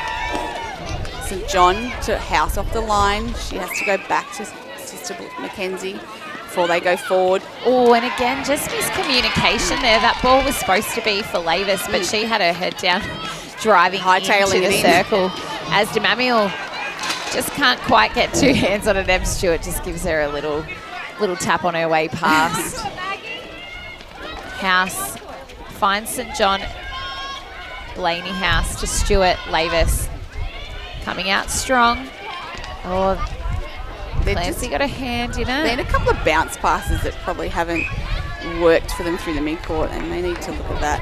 St John to House off the line. She has to go back to Sister Mackenzie before they go forward. Oh, and again, just miscommunication there. That ball was supposed to be for Lavis, but she had her head down, driving into the circle. As Demamiel just can't quite get two hands on it. Em Stewart just gives her a little tap on her way past. House finds St John. Blaney House to Stewart. Lavis coming out strong. Oh, Clancy got a hand in it. Then a couple of bounce passes that probably haven't worked for them through the midcourt, and they need to look at that.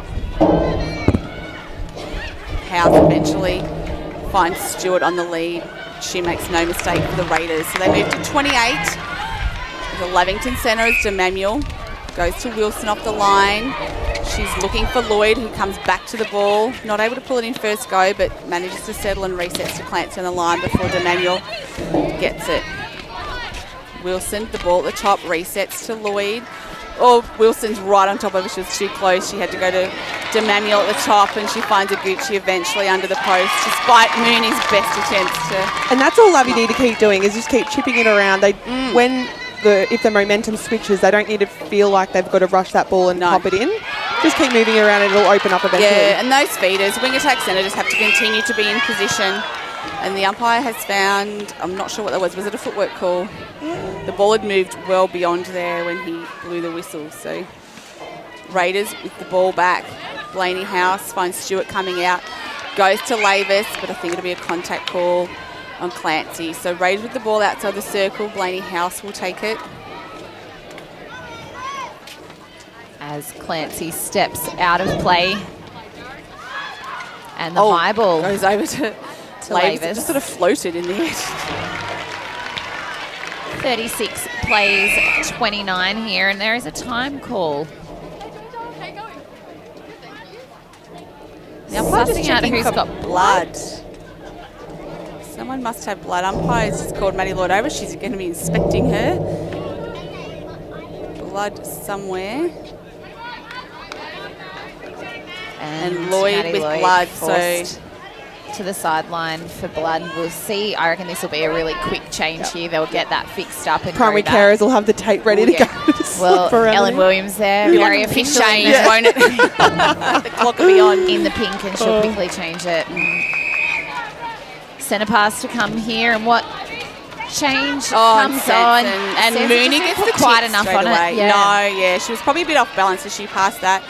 House eventually finds Stewart on the lead. She makes no mistake for the Raiders. So they move to 28. The Lavington centre is Demamiel. Goes to Wilson off the line. She's looking for Lloyd, who comes back to the ball. Not able to pull it in first go, but manages to settle and resets to Clancy on the line before Demamiel gets it. Wilson, the ball at the top, resets to Lloyd. Oh, Wilson's right on top of her. She was too close. She had to go to Demamiel at the top, and she finds a Gucci eventually under the post, despite Mooney's best attempts to... And that's all Lavi need to keep doing, is just keep chipping it around. If the momentum switches, they don't need to feel like they've got to rush that ball and pop it in. Just keep moving around and it'll open up eventually. Yeah, and those feeders, wing attack centre, just have to continue to be in position. And the umpire has found, I'm not sure what that was it a footwork call? The ball had moved well beyond there when he blew the whistle. So Raiders with the ball back. Blaney House finds Stewart coming out, goes to Lavis, but I think it'll be a contact call on Clancy. So Raiders with the ball outside the circle. Blaney House will take it. As Clancy steps out of play. And the high ball goes over to Lavis. It just sort of floated in the air. 36 plays 29 here, and there is a time call. The umpire just out who's got blood. Someone must have blood. Umpire's just called Maddie Lloyd over. She's going to be inspecting her. Blood somewhere. And Lloyd Maddie with Lloyd blood. So to the sideline for blood. We'll see. I reckon this will be a really quick change here. They'll get that fixed up and primary carers will have the tape ready to go. Well, Ellen Williams there, very official change, won't it? The clock will be on in the pink, and she'll quickly change it. Centre pass to come here, and what change comes on? And Mooney gets the quite enough on away. it. Yeah. She was probably a bit off balance as she passed that.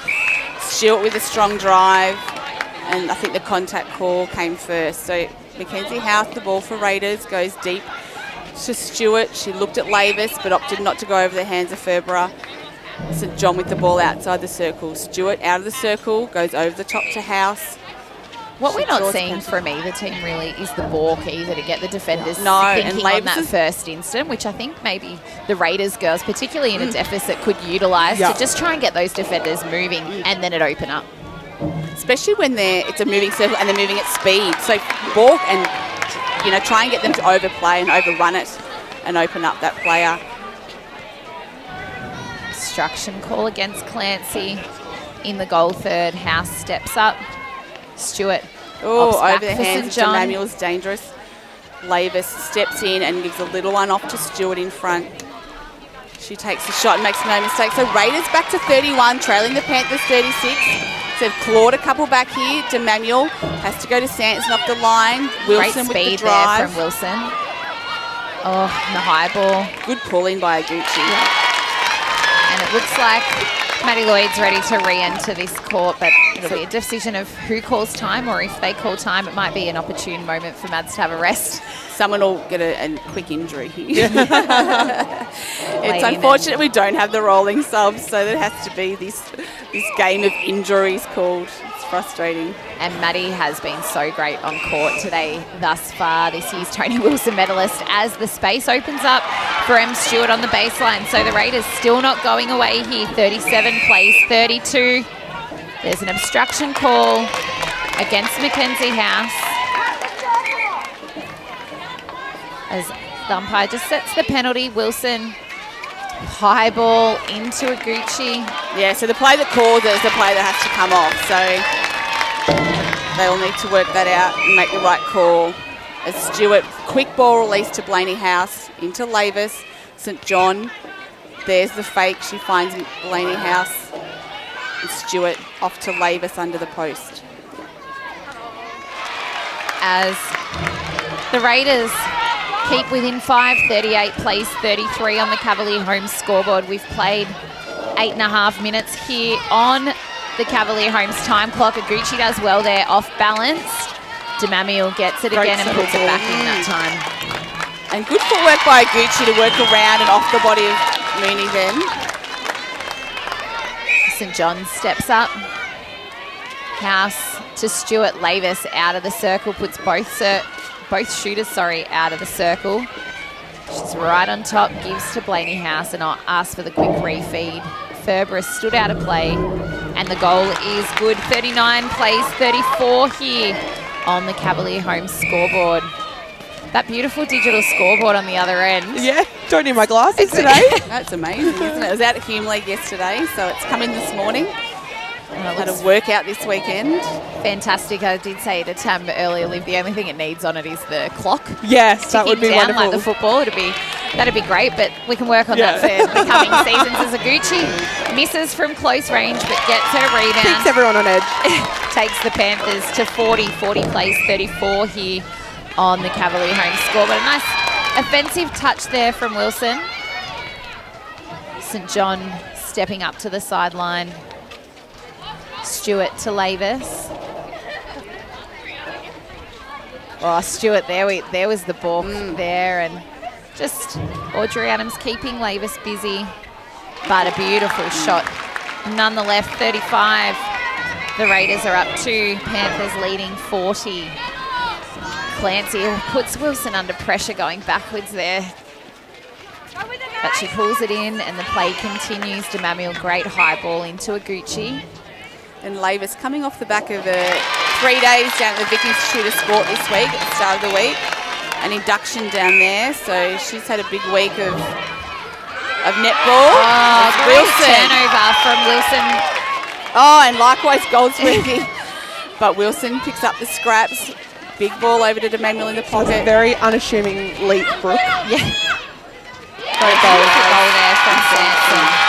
Stewart with a strong drive, and I think the contact call came first. So Mackenzie House, the ball for Raiders, goes deep to Stewart. She looked at Lavis, but opted not to go over the hands of Ferber. St John with the ball outside the circle. Stewart out of the circle, goes over the top to House. What we're not seeing from either team really is the balk either to get the defenders thinking and on that first instant, which I think maybe the Raiders girls, particularly in a deficit, could utilise to just try and get those defenders moving and then it open up. especially when it's a moving circle and they're moving at speed. So balk and, try and get them to overplay and overrun it and open up that player. Obstruction call against Clancy in the goal third. House steps up. Stewart. Oh, over the hands. Manuel's dangerous. Lavis steps in and gives a little one off to Stewart in front. She takes the shot and makes no mistake. So Raiders back to 31, trailing the Panthers 36. So they've clawed a couple back here. DeManuel has to go to Sanson off the line. Wilson Great speed with the drive. there from Wilson. Oh, and the high ball. Good pulling by Aguchi. And it looks like Maddie Lloyd's ready to re-enter this court, but it'll be a decision of who calls time, or if they call time, it might be an opportune moment for Mads to have a rest. Someone will get a quick injury here. It's unfortunate we don't have the rolling subs, so there has to be this game of injuries called. It's frustrating. And Maddie has been so great on court today thus far. This year's Tony Wilson medalist, as the space opens up for M. Stewart on the baseline. So the Raiders still not going away here. 37 plays 32. There's an obstruction call against Mackenzie House, as the umpire just sets the penalty. Wilson, high ball into Aguchi. Yeah, so the play that calls it is the play that has to come off. So they'll need to work that out and make the right call. As Stewart, quick ball release to Blaney House into Lavis. St. John, there's the fake. She finds Blaney House. And Stewart off to Lavis under the post. As the Raiders keep within 5, 38 plays 33 on the Cavalier home scoreboard. We've played 8.5 minutes here on the Cavalier home's time clock. Aguchi does well there, off balance. DeMamiel gets it again and puts it back in that time. And good footwork by Aguchi to work around and off the body of Mooney then. St. John steps up. House to Stewart. Lavis out of the circle, puts both shooters out of the circle. She's right on top, gives to Blaney House, and I'll ask for the quick refeed. Ferber stood out of play, and the goal is good. 39 plays 34 here on the Cavalier home scoreboard. That beautiful digital scoreboard on the other end. Yeah, don't need my glasses today. That's amazing, isn't it? It was out at Hume League yesterday, so it's come in this morning. Had a workout this weekend. Fantastic. I did say to Tam earlier, Liv, the only thing it needs on it is the clock. Yes, that would be down wonderful. Like the football, that'd be great, but we can work on that for the coming seasons. As Aguchi misses from close range, but gets her rebound. Keeps everyone on edge. Takes the Panthers to 40 plays 34 here on the Cavalier home score. But a nice offensive touch there from Wilson. St. John stepping up to the sideline. Stewart to Lavis. Oh, Stewart, there was the balk there, and just Audrey Adams keeping Lavis busy, but a beautiful shot nonetheless. 35. The Raiders are up 2, Panthers leading 40. Clancy puts Wilson under pressure going backwards there, but she pulls it in and the play continues. DeMamiel, great high ball into Aguchi. And Lavis coming off the back of 3 days down at the Vic Institute of Sport this week, at the start of the week. An induction down there, so she's had a big week of netball. Oh, great turnover from Wilson. Oh, and likewise Goldsworthy. But Wilson picks up the scraps. Big ball over to DeManuel in the pocket. Very unassuming leap, Brooke. Yeah. Great goal there from Sanson.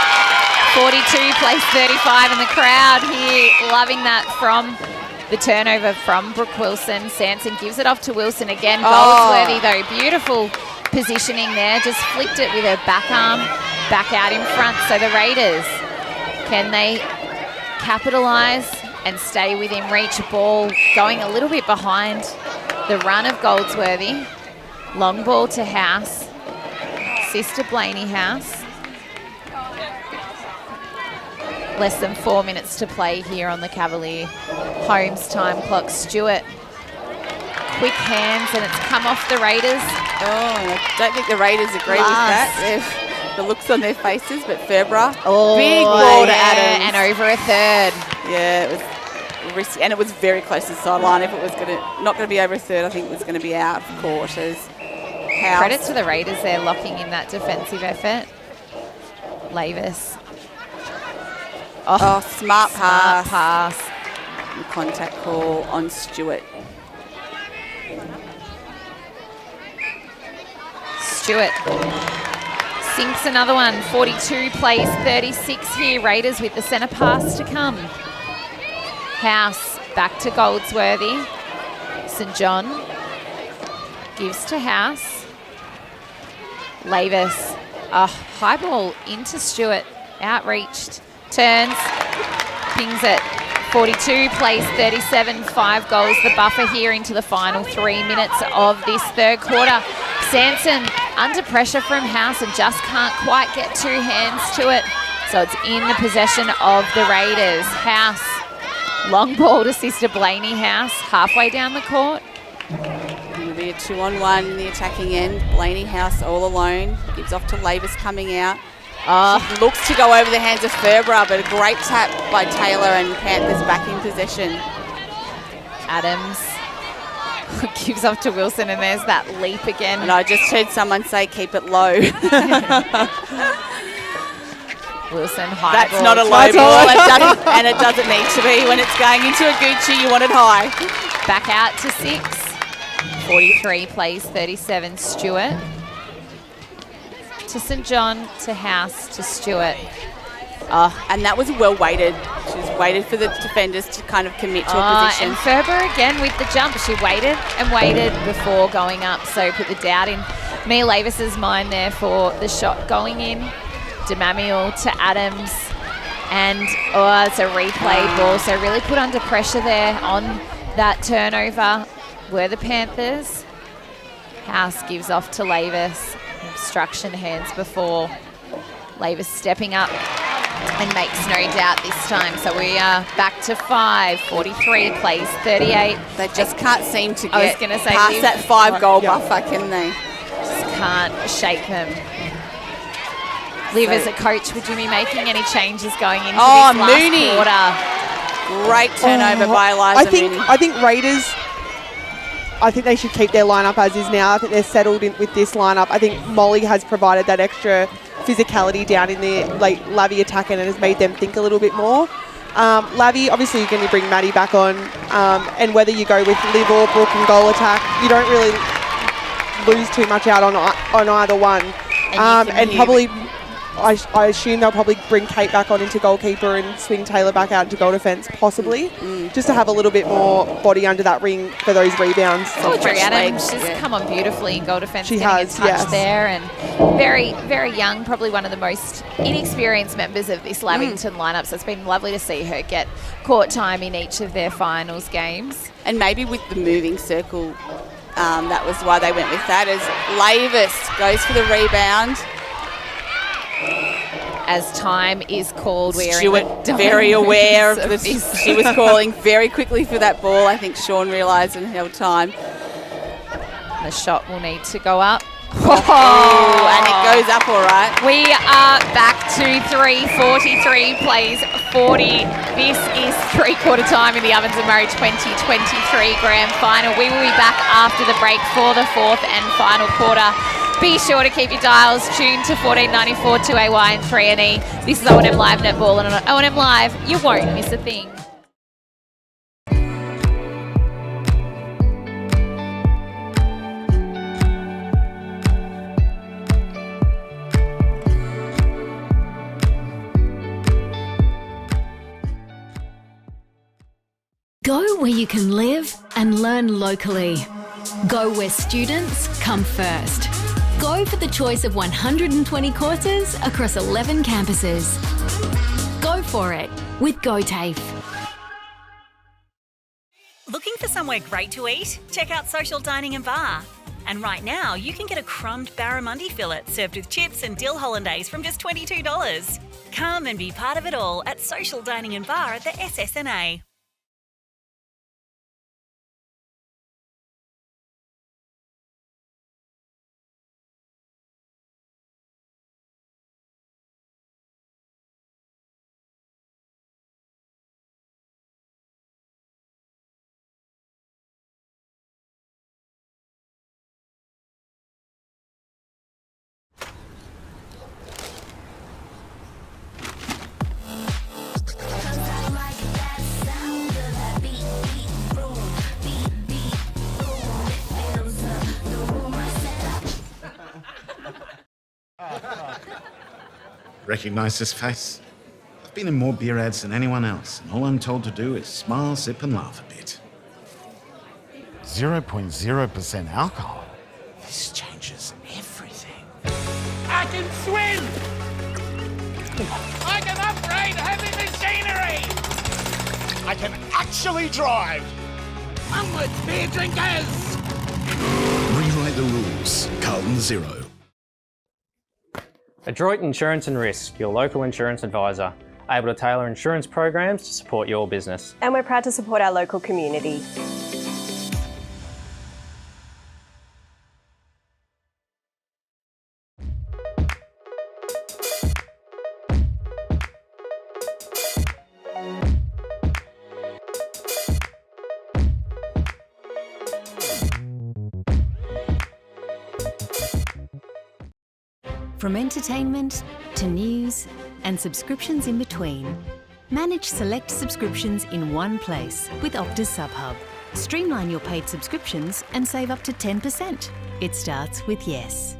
42 plays 35, and the crowd here loving that from the turnover from Brooke Wilson. Sanson gives it off to Wilson again. Goldsworthy though, beautiful positioning there. Just flicked it with her back arm back out in front. So the Raiders, can they capitalise and stay within reach? Ball going a little bit behind the run of Goldsworthy. Long ball to House. Sister Blaney House. Less than 4 minutes to play here on the Cavalier home's time clock. Stewart, quick hands, and it's come off the Raiders. Oh, I don't think the Raiders agree with that. The looks on their faces, but Ferbra, big ball to Adams. And over a third. Yeah, it risky, and it was very close to the sideline. If it was not going to be over a third, I think it was going to be out of quarters. House. Credit to the Raiders, they're locking in that defensive effort. Lavis. Oh, smart pass. pass. The contact call on Stewart. Stewart sinks another one. 42 plays 36 here. Raiders with the centre pass to come. House back to Goldsworthy. St John gives to House. Lavis. High ball into Stewart. Outreached. Turns. Pings it. 42 plays 37. 5 goals. The buffer here into the final 3 minutes of this third quarter. Sanson under pressure from House and just can't quite get 2 hands to it. So it's in the possession of the Raiders. House. Long ball to sister Blaney House. Halfway down the court. It'll be a 2-on-1 in the attacking end. Blaney House all alone. Gives off to Lavis coming out. She looks to go over the hands of Ferbra, but a great tap by Taylor and Panthers back in possession. Adams gives off to Wilson, and there's that leap again. And I just heard someone say, keep it low. Wilson, high That's ball. not a low ball, and it doesn't need to be. When it's going into a Gucci, you want it high. Back out to 6. 43 plays 37. Stewart to St John, to House, to Stewart. And that was well weighted. She was waited for the defenders to kind of commit to a position. And Ferber again with the jump. She waited and waited before going up, so put the doubt in Mia Lavis's mind there for the shot going in. Demamiel to Adams. And it's a replay ball, so really put under pressure there on that turnover were the Panthers. House gives off to Lavis. Obstruction hands before. Lavis stepping up and makes no doubt this time. So we are back to 5. 43 plays 38. They just can't seem to I was get gonna say, past Liv, that 5-goal buffer, can they? Just can't shake them. Liv, as a coach, would you be making any changes going into this last Mooney. quarter? Great turnover by Eliza Mooney. I think Raiders, I think they should keep their lineup as is now. I think they're settled in with this lineup. I think Molly has provided that extra physicality down in the Lavi attacking and has made them think a little bit more. Lavi, obviously you're going to bring Maddie back on, and whether you go with Liv or Brooke and goal attack, you don't really lose too much out on either one. And probably, I assume they'll probably bring Kate back on into goalkeeper and swing Taylor back out into goal defence, possibly, just to have a little bit more body under that ring for those rebounds. Audrey Adams, she's come on beautifully in goal defence, getting a touch there, and very, very young, probably one of the most inexperienced members of this Lavington lineup, so it's been lovely to see her get court time in each of their finals games. And maybe with the moving circle, that was why they went with that, as Lavis goes for the rebound. As time is called, we are Stewart very aware of this. She was calling very quickly for that ball. I think Sean realised and held time. The shot will need to go up. And it goes up all right. We are back to 3:43 plays 40. This is three-quarter time in the Ovens and Murray 2023 Grand Final. We will be back after the break for the fourth and final quarter. Be sure to keep your dials tuned to 1494 2AY and 3NE. This is O&M Live Netball, and on O&M Live, you won't miss a thing. Go where you can live and learn locally. Go where students come first. Go for the choice of 120 courses across 11 campuses. Go for it with GoTAFE. Looking for somewhere great to eat? Check out Social Dining and Bar. And right now, you can get a crumbed barramundi fillet served with chips and dill hollandaise from just $22. Come and be part of it all at Social Dining and Bar at the SSNA. Recognise this face? I've been in more beer ads than anyone else, and all I'm told to do is smile, sip and laugh a bit. 0.0% alcohol. This changes everything. I can swim! I can upgrade heavy machinery! I can actually drive! Onwards, beer drinkers! Rewrite the rules. Carlton Zero. Adroit Insurance and Risk, your local insurance advisor, able to tailor insurance programs to support your business. And we're proud to support our local community. From entertainment to news and subscriptions in between, manage select subscriptions in one place with Optus SubHub. Streamline your paid subscriptions and save up to 10%. It starts with yes.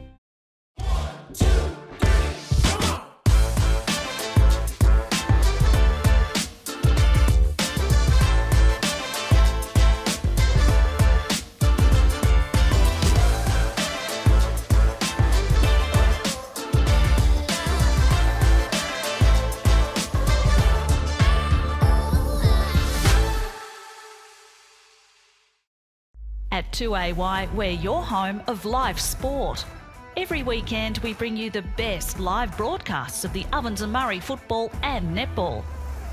At 2AY, we're your home of live sport. Every weekend we bring you the best live broadcasts of the Ovens and Murray football and netball.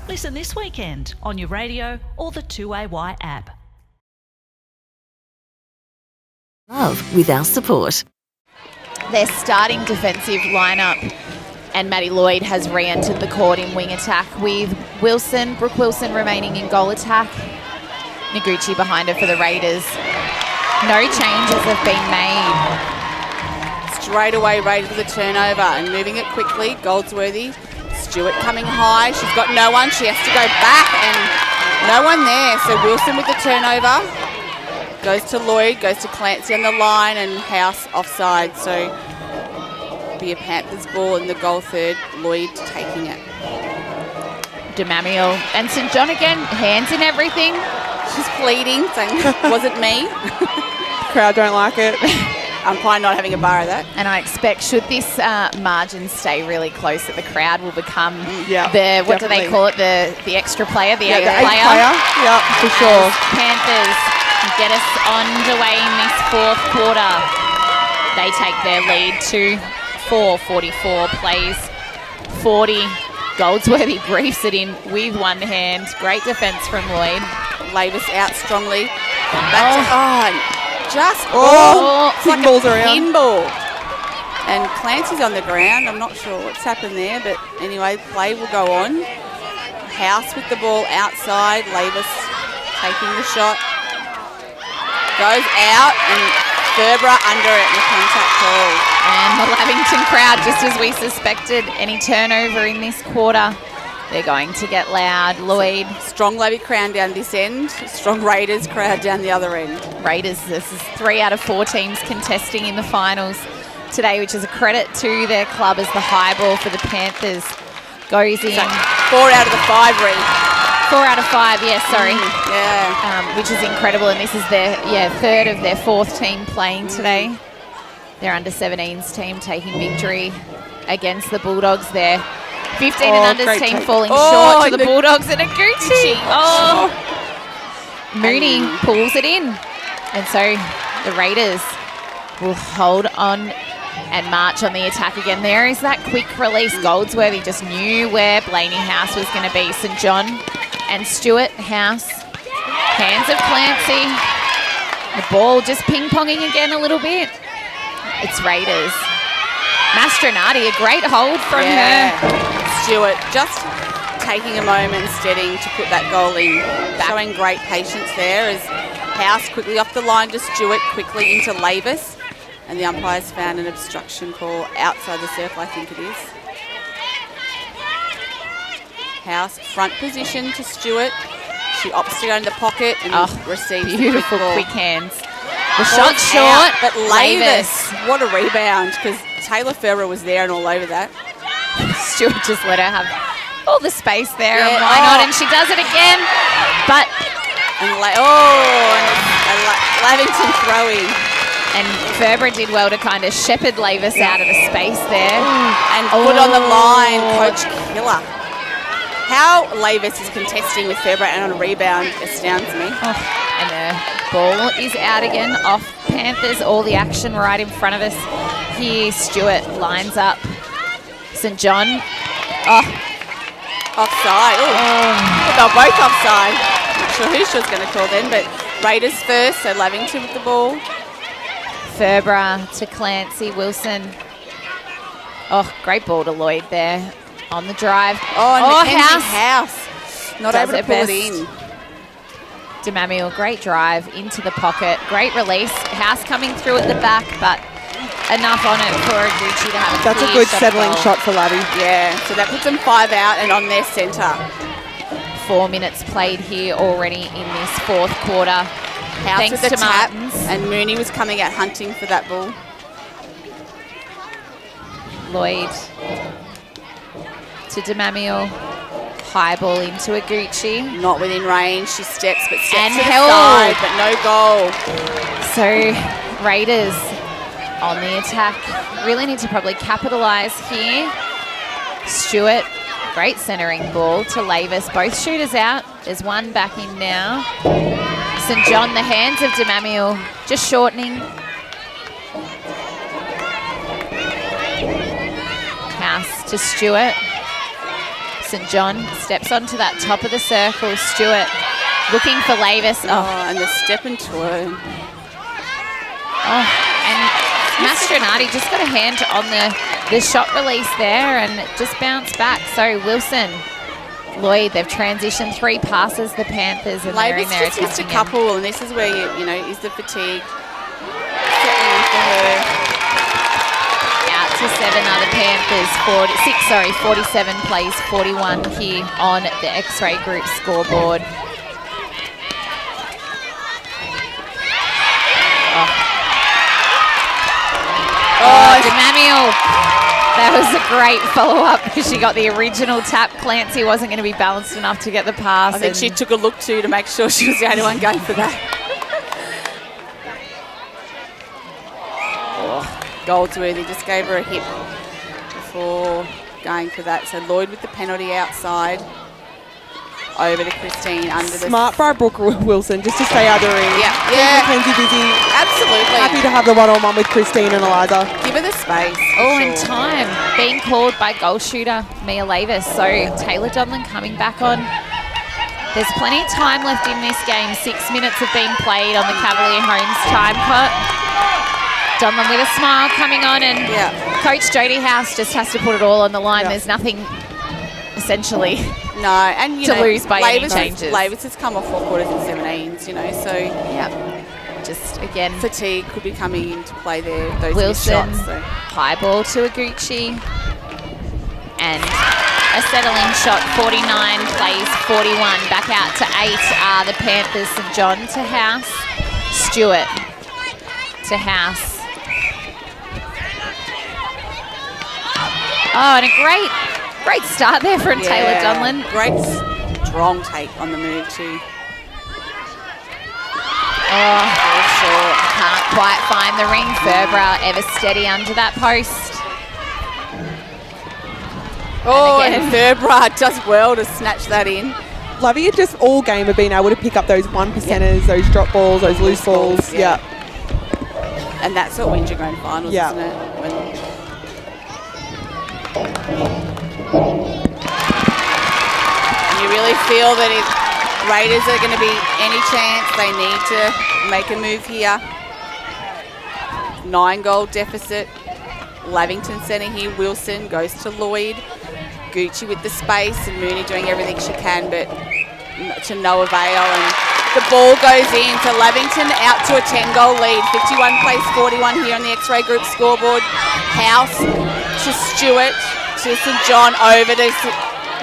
Listen this weekend on your radio or the 2AY app. Love with our support. Their starting defensive lineup, and Maddie Lloyd has re-entered the court in wing attack with Brooke Wilson remaining in goal attack. Noguchi behind her for the Raiders. No changes have been made. Straight away, Raiders with a turnover and moving it quickly. Goldsworthy, Stewart coming high. She's got no one. She has to go back and no one there. So Wilson with the turnover. Goes to Lloyd, goes to Clancy on the line and House offside. So be a Panthers ball in the goal third. Lloyd taking it. Demamiel and St John again, hands in everything. She's pleading, saying, wasn't me. Crowd don't like it. Umpire not having a bar of that. And I expect, should this margin stay really close, that the crowd will become what do they call it, the extra player, the eighth player? Yeah, for sure. Panthers get us underway in this fourth quarter. They take their lead to 4:44 plays 40. Goldsworthy briefs it in with one hand. Great defence from Lloyd. Lavis out strongly. Just pinballs around. Pinball. And Clancy's on the ground. I'm not sure what's happened there, but anyway, play will go on. House with the ball outside. Lavis taking the shot. Goes out and Ferber under it in the contact call. And the Lavington crowd, just as we suspected, any turnover in this quarter, they're going to get loud. Lloyd. Strong Levy crowd down this end. Strong Raiders crowd down the other end. Raiders, this is 3 out of 4 teams contesting in the finals today, which is a credit to their club as the high ball for the Panthers goes in. So 4 out of the 5, Reed. 4 out of 5, sorry. Yeah. Which is incredible, and this is their third of their 4th team playing today. Their under-17s team taking victory against the Bulldogs there. 15 and unders team falling short to the Bulldogs and a Gucci. Mooney pulls it in. And so the Raiders will hold on and march on the attack again. There is that quick release. Goldsworthy just knew where Blaney House was going to be. St John and Stewart House. Hands of Clancy. The ball just ping-ponging again a little bit. It's Raiders. Mastronati, a great hold from her. Stewart just taking a moment, steadying to put that goal in. Showing great patience there as House quickly off the line to Stewart, quickly into Lavis. And the umpires found an obstruction call outside the circle, I think it is. House front position to Stewart. She opts to go in the pocket and receives beautiful the quick hands. The shot short, but Lavis, what a rebound, because Taylor Ferrer was there and all over that. Stewart just let her have all the space there, Yeah, and why not? And she does it again. But Lavington throwing. And Ferber did well to kind of shepherd Lavis out of the space there. And put on the line, Coach Killer. How Lavis is contesting with Ferber and on a rebound astounds me. And the ball is out again off Panthers. All the action right in front of us. Here, Stewart lines up. St. John. Offside. They're both offside. Not sure who she was going to call then, but Raiders first, so Lavington with the ball. Ferber to Clancy Wilson. Great ball to Lloyd there on the drive. And Mackenzie House. Not able to pull it in. Demamiel, great drive into the pocket. Great release. House coming through at the back, but enough on it for Gucci to have a That's a good settling shot for Lavi. Yeah, so that puts them 5 out and on their centre. 4 minutes played here already in this fourth quarter. House Thanks with the to tap, Martins. and Mooney was coming out hunting for that ball. Lloyd to Demamiel. High ball into Aguchi. Not within range. She steps, but steps and to the held. side, but no goal. So Raiders on the attack. Really need to probably capitalise here. Stewart, great centering ball to Lavis. Both shooters out. There's one back in now. St. John, the hands of Demamiel just shortening. House to Stewart. St. John steps onto that top of the circle. Stewart looking for Lavis. And the step and twirl. And Mastronardi just got a hand on the shot release there and it just bounced back. So Wilson, Lloyd, they've transitioned 3 passes, the Panthers, and they're in Lavis there just missed a attacking couple, and this is where, is the fatigue settling in for her. Out to 7 are the Panthers. 47 plays 41 here on the X-Ray Group scoreboard. Demamiel. That was a great follow-up because she got the original tap. Clancy wasn't going to be balanced enough to get the pass. I think she took a look too to make sure she was the only one going for that. Goldsworthy just gave her a hit before going for that. So Lloyd with the penalty outside. Over to Christine under the... Smart by Brooke Wilson just to stay out of the ring. Yeah. Mackenzie busy. Absolutely. Happy to have the one-on-one with Christine and Eliza. Give her the space. And time being called by goal shooter Mia Lavis. So Taylor Donlan coming back on. There's plenty of time left in this game. 6 minutes have been played on the Cavalier Homes time clock. Donlan with a smile coming on, and Coach Jodie House just has to put it all on the line. There's nothing essentially to lose by any changes. Lavis has come off 4 quarters in 17s, so just again fatigue could be coming into play there. Those Wilson, shots, so. high ball to Aguchi, and a settling shot. 49 plays 41. Back out to 8 are the Panthers. St. John to House, Stewart to House. And a great start there from Taylor Donlan. Great strong take on the move too. Short. Can't quite find the ring. Ferber ever steady under that post. And Ferber does well to snatch that in. Lovey had just all game of being able to pick up those 1%ers, those drop balls, those loose balls. And that's what wins your grand finals, isn't it? And you really feel that if Raiders are going to be any chance, they need to make a move here. 9-goal deficit. Lavington centre here. Wilson goes to Lloyd. Gucci with the space, and Mooney doing everything she can, but to no avail. And the ball goes in. So Lavington out to a 10-goal lead. 51 plays 41 here on the X-Ray Group scoreboard. House to Stewart to St. John over to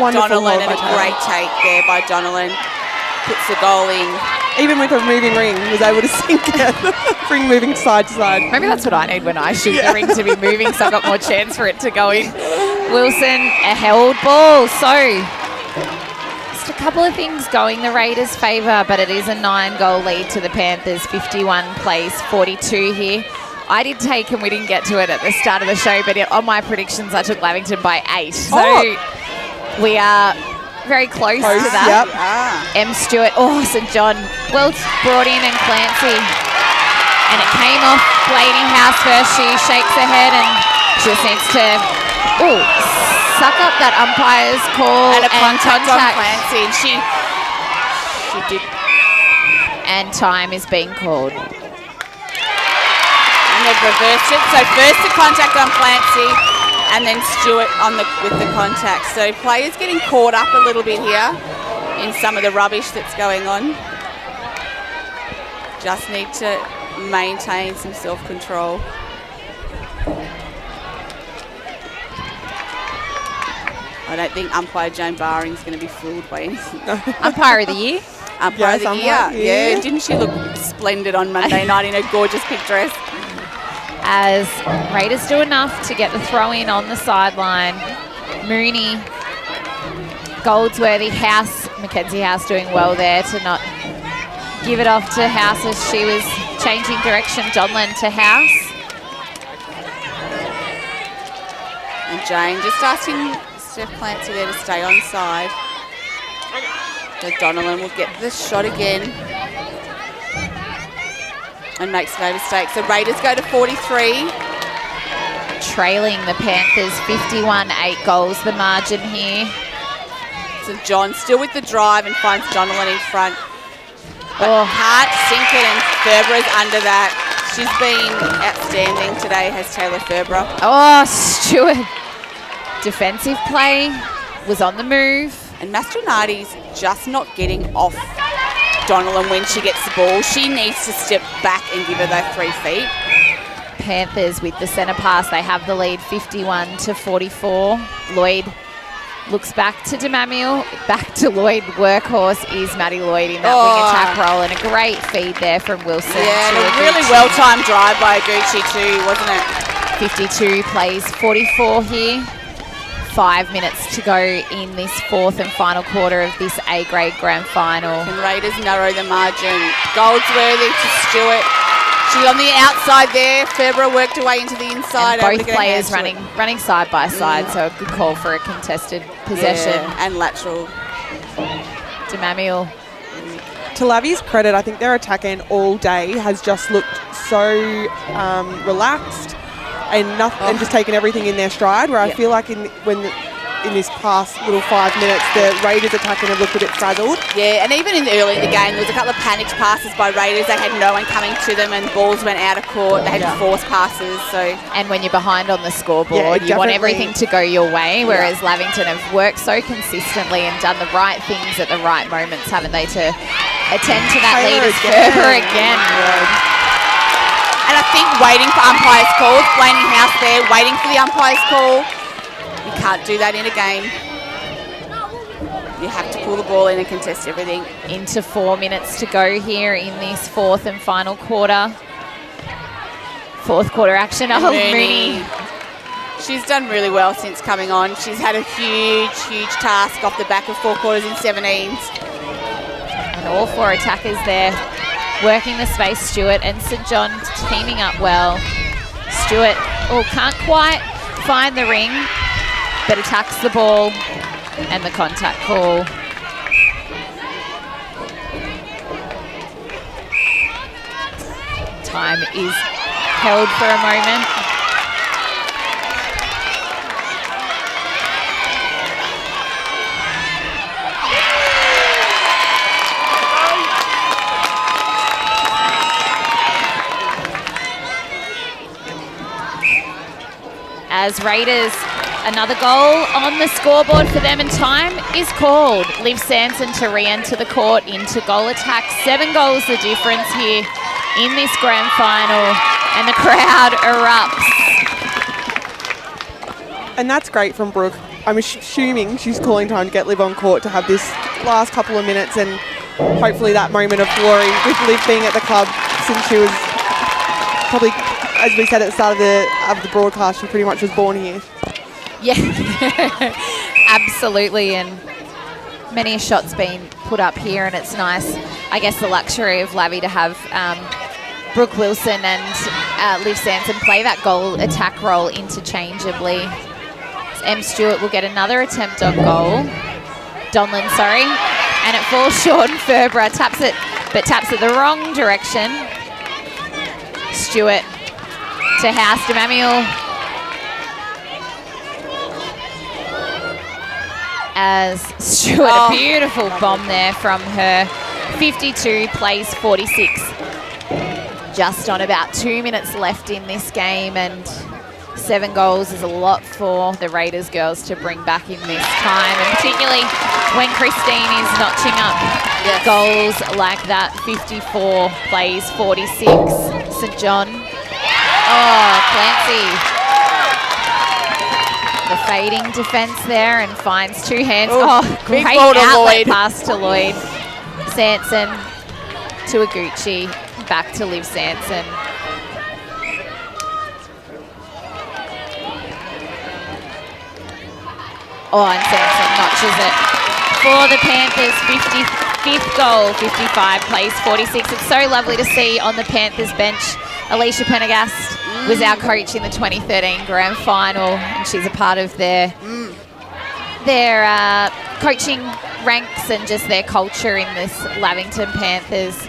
Donnellan, and a great take there by Donnellan. Puts the goal in. Even with a moving ring, was able to sink it. Ring moving side to side. Maybe that's what I need when I shoot the ring to be moving, so I've got more chance for it to go in. Wilson, a held ball. So just a couple of things going the Raiders' favour, but it is a 9-goal lead to the Panthers. 51 plays 42 here. I did take, and we didn't get to it at the start of the show, but on my predictions, I took Lavington by 8. So we are very close to that. Yep. M. Stewart, St. John, well brought in, and Clancy. And it came off Blaney House first. She shakes her head and just needs to suck up that umpire's call. And a contact on Clancy. And she did. And time is being called. And they've reversed it. So first the contact on Clancy, and then Stewart with the contact. So players getting caught up a little bit here in some of the rubbish that's going on. Just need to maintain some self-control. I don't think umpire Jane Baring's going to be fooled by anything. Umpire of the year? Umpire of the year. Yeah, didn't she look splendid on Monday night in her gorgeous pink dress? As Raiders do enough to get the throw in on the sideline. Mooney, Goldsworthy, House, Mackenzie House doing well there to not give it off to House as she was changing direction. Donlan to House. And Jane just asking Steph Clancy there to stay on side. So Donovan will get the shot again and makes no mistakes. The Raiders go to 43. Trailing the Panthers 51, 8 goals the margin here. St. John still with the drive and finds Donovan in front. But can't sink it, and Ferbra's under that. She's been outstanding today, has Taylor Ferbra. Stewart. Defensive play was on the move. And Mastronardi's just not getting off Donovan when she gets the ball. She needs to step back and give her that 3 feet. Panthers with the centre pass. They have the lead 51-44. Lloyd looks back to DeMamiel. Back to Lloyd. Workhorse is Maddie Lloyd in that wing attack role. And a great feed there from Wilson. Yeah, and a really well-timed drive by Aguchi too, wasn't it? 52 plays 44 here. 5 minutes to go in this fourth and final quarter of this A-grade grand final. And Raiders narrow the margin. Goldsworthy to Stewart. She's on the outside there. Ferbra worked her way into the inside. And both players running side by side, so a good call for a contested possession. Yeah, and lateral. DeMamiel. To Lavi's credit, I think their attack end all day has just looked so relaxed and just taken everything in their stride, where I feel like in this past little 5 minutes, the Raiders attacking have looked a bit frazzled. Yeah, and even early in the game, there was a couple of panicked passes by Raiders. They had no one coming to them, and balls went out of court. They had forced passes. And when you're behind on the scoreboard, you want everything to go your way, whereas Lavington have worked so consistently and done the right things at the right moments, haven't they, to attend to that lead as Ferber again. And I think waiting for umpires' calls, Blaney House there, waiting for the umpire's call. You can't do that in a game. You have to pull the ball in and contest everything. Into 4 minutes to go here in this fourth and final quarter. Fourth quarter action. Mooney. She's done really well since coming on. She's had a huge task off the back of 4 quarters in 17s. And all 4 attackers there working the space. Stewart and St. John teaming up well. Stewart can't quite find the ring, but attacks the ball and the contact call. Time is held for a moment. As Raiders, another goal on the scoreboard for them, and time is called. Liv Sanson to re-enter the court into goal attack. 7 goals the difference here in this grand final, and the crowd erupts. And that's great from Brooke. I'm assuming she's calling time to get Liv on court to have this last couple of minutes, and hopefully that moment of glory with Liv being at the club since she was probably, as we said at the start of the broadcast, she pretty much was born here. Yeah, absolutely. And many a shot's been put up here, and it's nice, I guess, the luxury of Lavy to have Brooke Wilson and Liv Sanson play that goal attack role interchangeably. M. Stewart will get another attempt on goal. Donlan, sorry. And it falls short, and Furborough taps it the wrong direction. Stewart to House to Manuel. As Stewart, a beautiful bomb there from her. 52 plays 46. Just on about 2 minutes left in this game, and 7 goals is a lot for the Raiders girls to bring back in this time, and particularly when Christine is notching up goals like that. 54 plays 46. St John. Oh, Clancy. The fading defence there, and finds 2 hands. Oh, great outlet pass to Lloyd. Sanson to Aguchi. Back to Liv Sanson. Oh, and Sanson notches it for the Panthers. 55th goal, 55 plays 46. It's so lovely to see on the Panthers bench. Alicia Pendergast was our coach in the 2013 Grand Final, and she's a part of their coaching ranks and just their culture in this Lavington Panthers.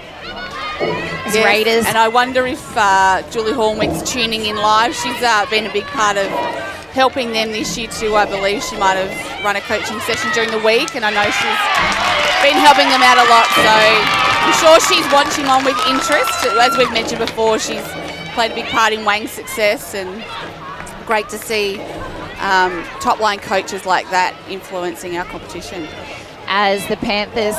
Yes, Raiders. And I wonder if Julie Hornwick's tuning in live. She's been a big part of helping them this year too. I believe she might have run a coaching session during the week, and I know she's been helping them out a lot. So I'm sure she's watching on with interest. As we've mentioned before, she's played a big part in Wang's success, and great to see top-line coaches like that influencing our competition. As the Panthers,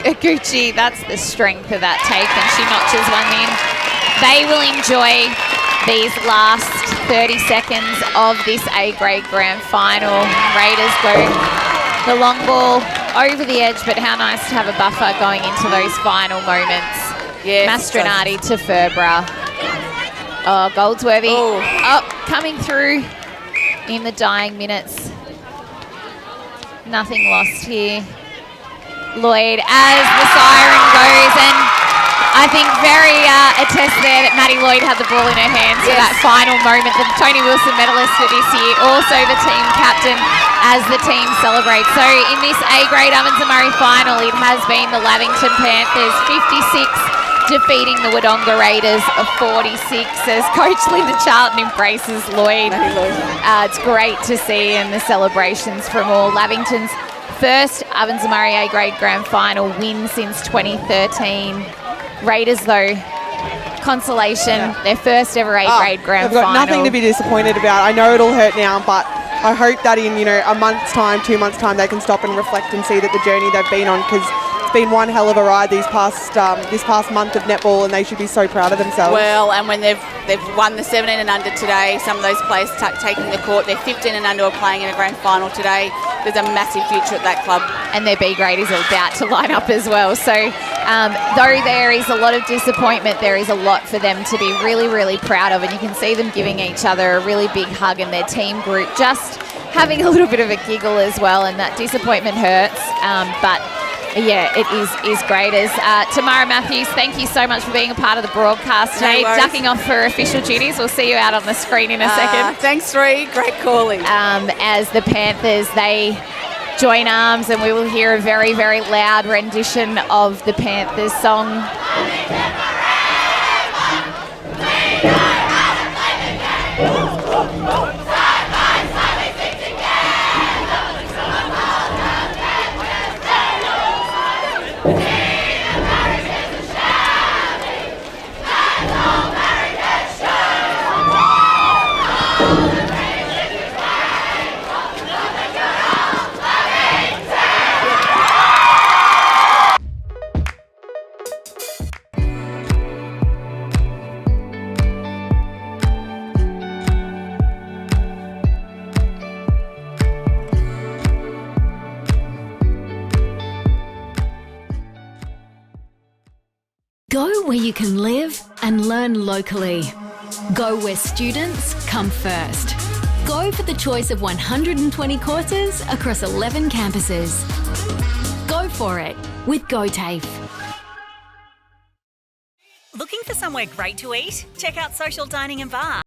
Aguchi, that's the strength of that take, and she notches one in. They will enjoy these last 30 seconds of this A-grade Grand Final. Raiders go the long ball over the edge, but how nice to have a buffer going into those final moments. Yes, Mastronardi to Furborough. Oh, Goldsworthy coming through in the dying minutes. Nothing lost here. Lloyd as the siren goes, and I think very attest there that Maddie Lloyd had the ball in her hands for that final moment. The Tony Wilson medalist for this year, also the team captain as the team celebrates. So in this A-grade Ovens and Murray final, it has been the Lavington Panthers 56 defeating the Wodonga Raiders of 46 as Coach Linda Charlton embraces Lloyd. It's great to see, and the celebrations from all. Lavington's first Ovens and Murray A-grade Grand Final win since 2013. Raiders, though, consolation, their first ever A-grade Grand Final. They've got nothing to be disappointed about. I know it'll hurt now, but I hope that in a month's time, 2 months' time, they can stop and reflect and see that the journey they've been on, because it's been one hell of a ride this past month of netball, and they should be so proud of themselves. Well, and when they've won the 17 and under today, some of those players taking the court, they're 15 and under are playing in a grand final today. There's a massive future at that club. And their B-grade is about to line up as well. So though there is a lot of disappointment, there is a lot for them to be really, really proud of, and you can see them giving each other a really big hug, and their team group just having a little bit of a giggle as well, and that disappointment hurts. But yeah, it is great. As Tamara Matthews, thank you so much for being a part of the broadcast today. Ducking off for official duties. We'll see you out on the screen in a second. Thanks, Ree. Great calling. As the Panthers, they join arms, and we will hear a very, very loud rendition of the Panthers song. Go where you can live and learn locally. Go where students come first. Go for the choice of 120 courses across 11 campuses. Go for it with GoTAFE. Looking for somewhere great to eat? Check out Social Dining and Bar.